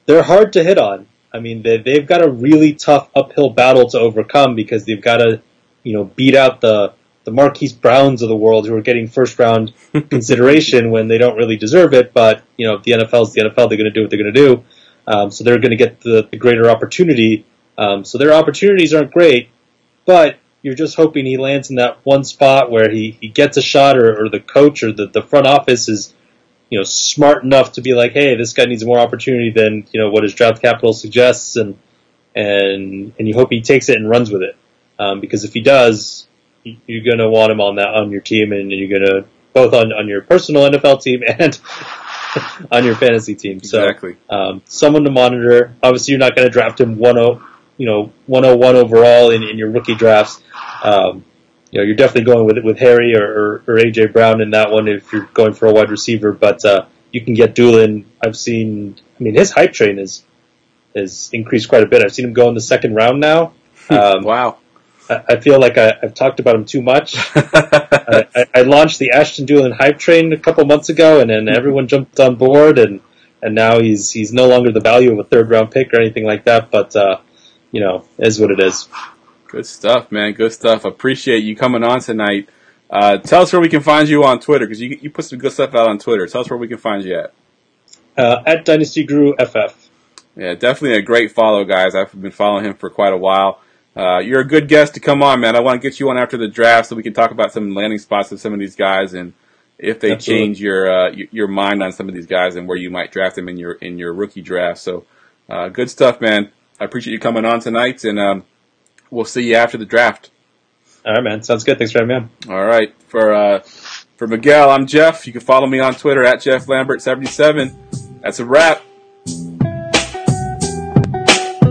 hard to hit on. I mean, they've got a really tough uphill battle to overcome because they've got to, beat out the Marquis Browns of the world who are getting first-round consideration when they don't really deserve it. But, the NFL's the NFL. They're going to do what they're going to do. So they're going to get the greater opportunity. So their opportunities aren't great, but you're just hoping he lands in that one spot where he gets a shot or the coach or the front office is, smart enough to be like, hey, this guy needs more opportunity than, what his draft capital suggests. And you hope he takes it and runs with it. Because if he does, you're going to want him on your team, and you're going to both on your personal NFL team and on your fantasy team. Exactly. So, someone to monitor. Obviously, you're not going to draft him 101 overall in your rookie drafts. You're definitely going with Harry or AJ Brown in that one if you're going for a wide receiver. But you can get Doolin. His hype train is increased quite a bit. I've seen him go in the 2nd round now. Wow. I feel like I've talked about him too much. I launched the Ashton Doolin hype train a couple months ago, and then everyone jumped on board, and now he's no longer the value of a 3rd-round pick or anything like that. But is what it is. Good stuff, man. Good stuff. Appreciate you coming on tonight. Tell us where we can find you on Twitter, because you put some good stuff out on Twitter. Tell us where we can find you at. At Dynasty Guru FF. Yeah, definitely a great follow, guys. I've been following him for quite a while. You're a good guest to come on, man. I want to get you on after the draft so we can talk about some landing spots of some of these guys and if they change your mind on some of these guys and where you might draft them in your rookie draft. So good stuff, man. I appreciate you coming on tonight, and we'll see you after the draft. All right, man. Sounds good. Thanks for having me on. All right. For Miguel, I'm Jeff. You can follow me on Twitter at JeffLambert77. That's a wrap.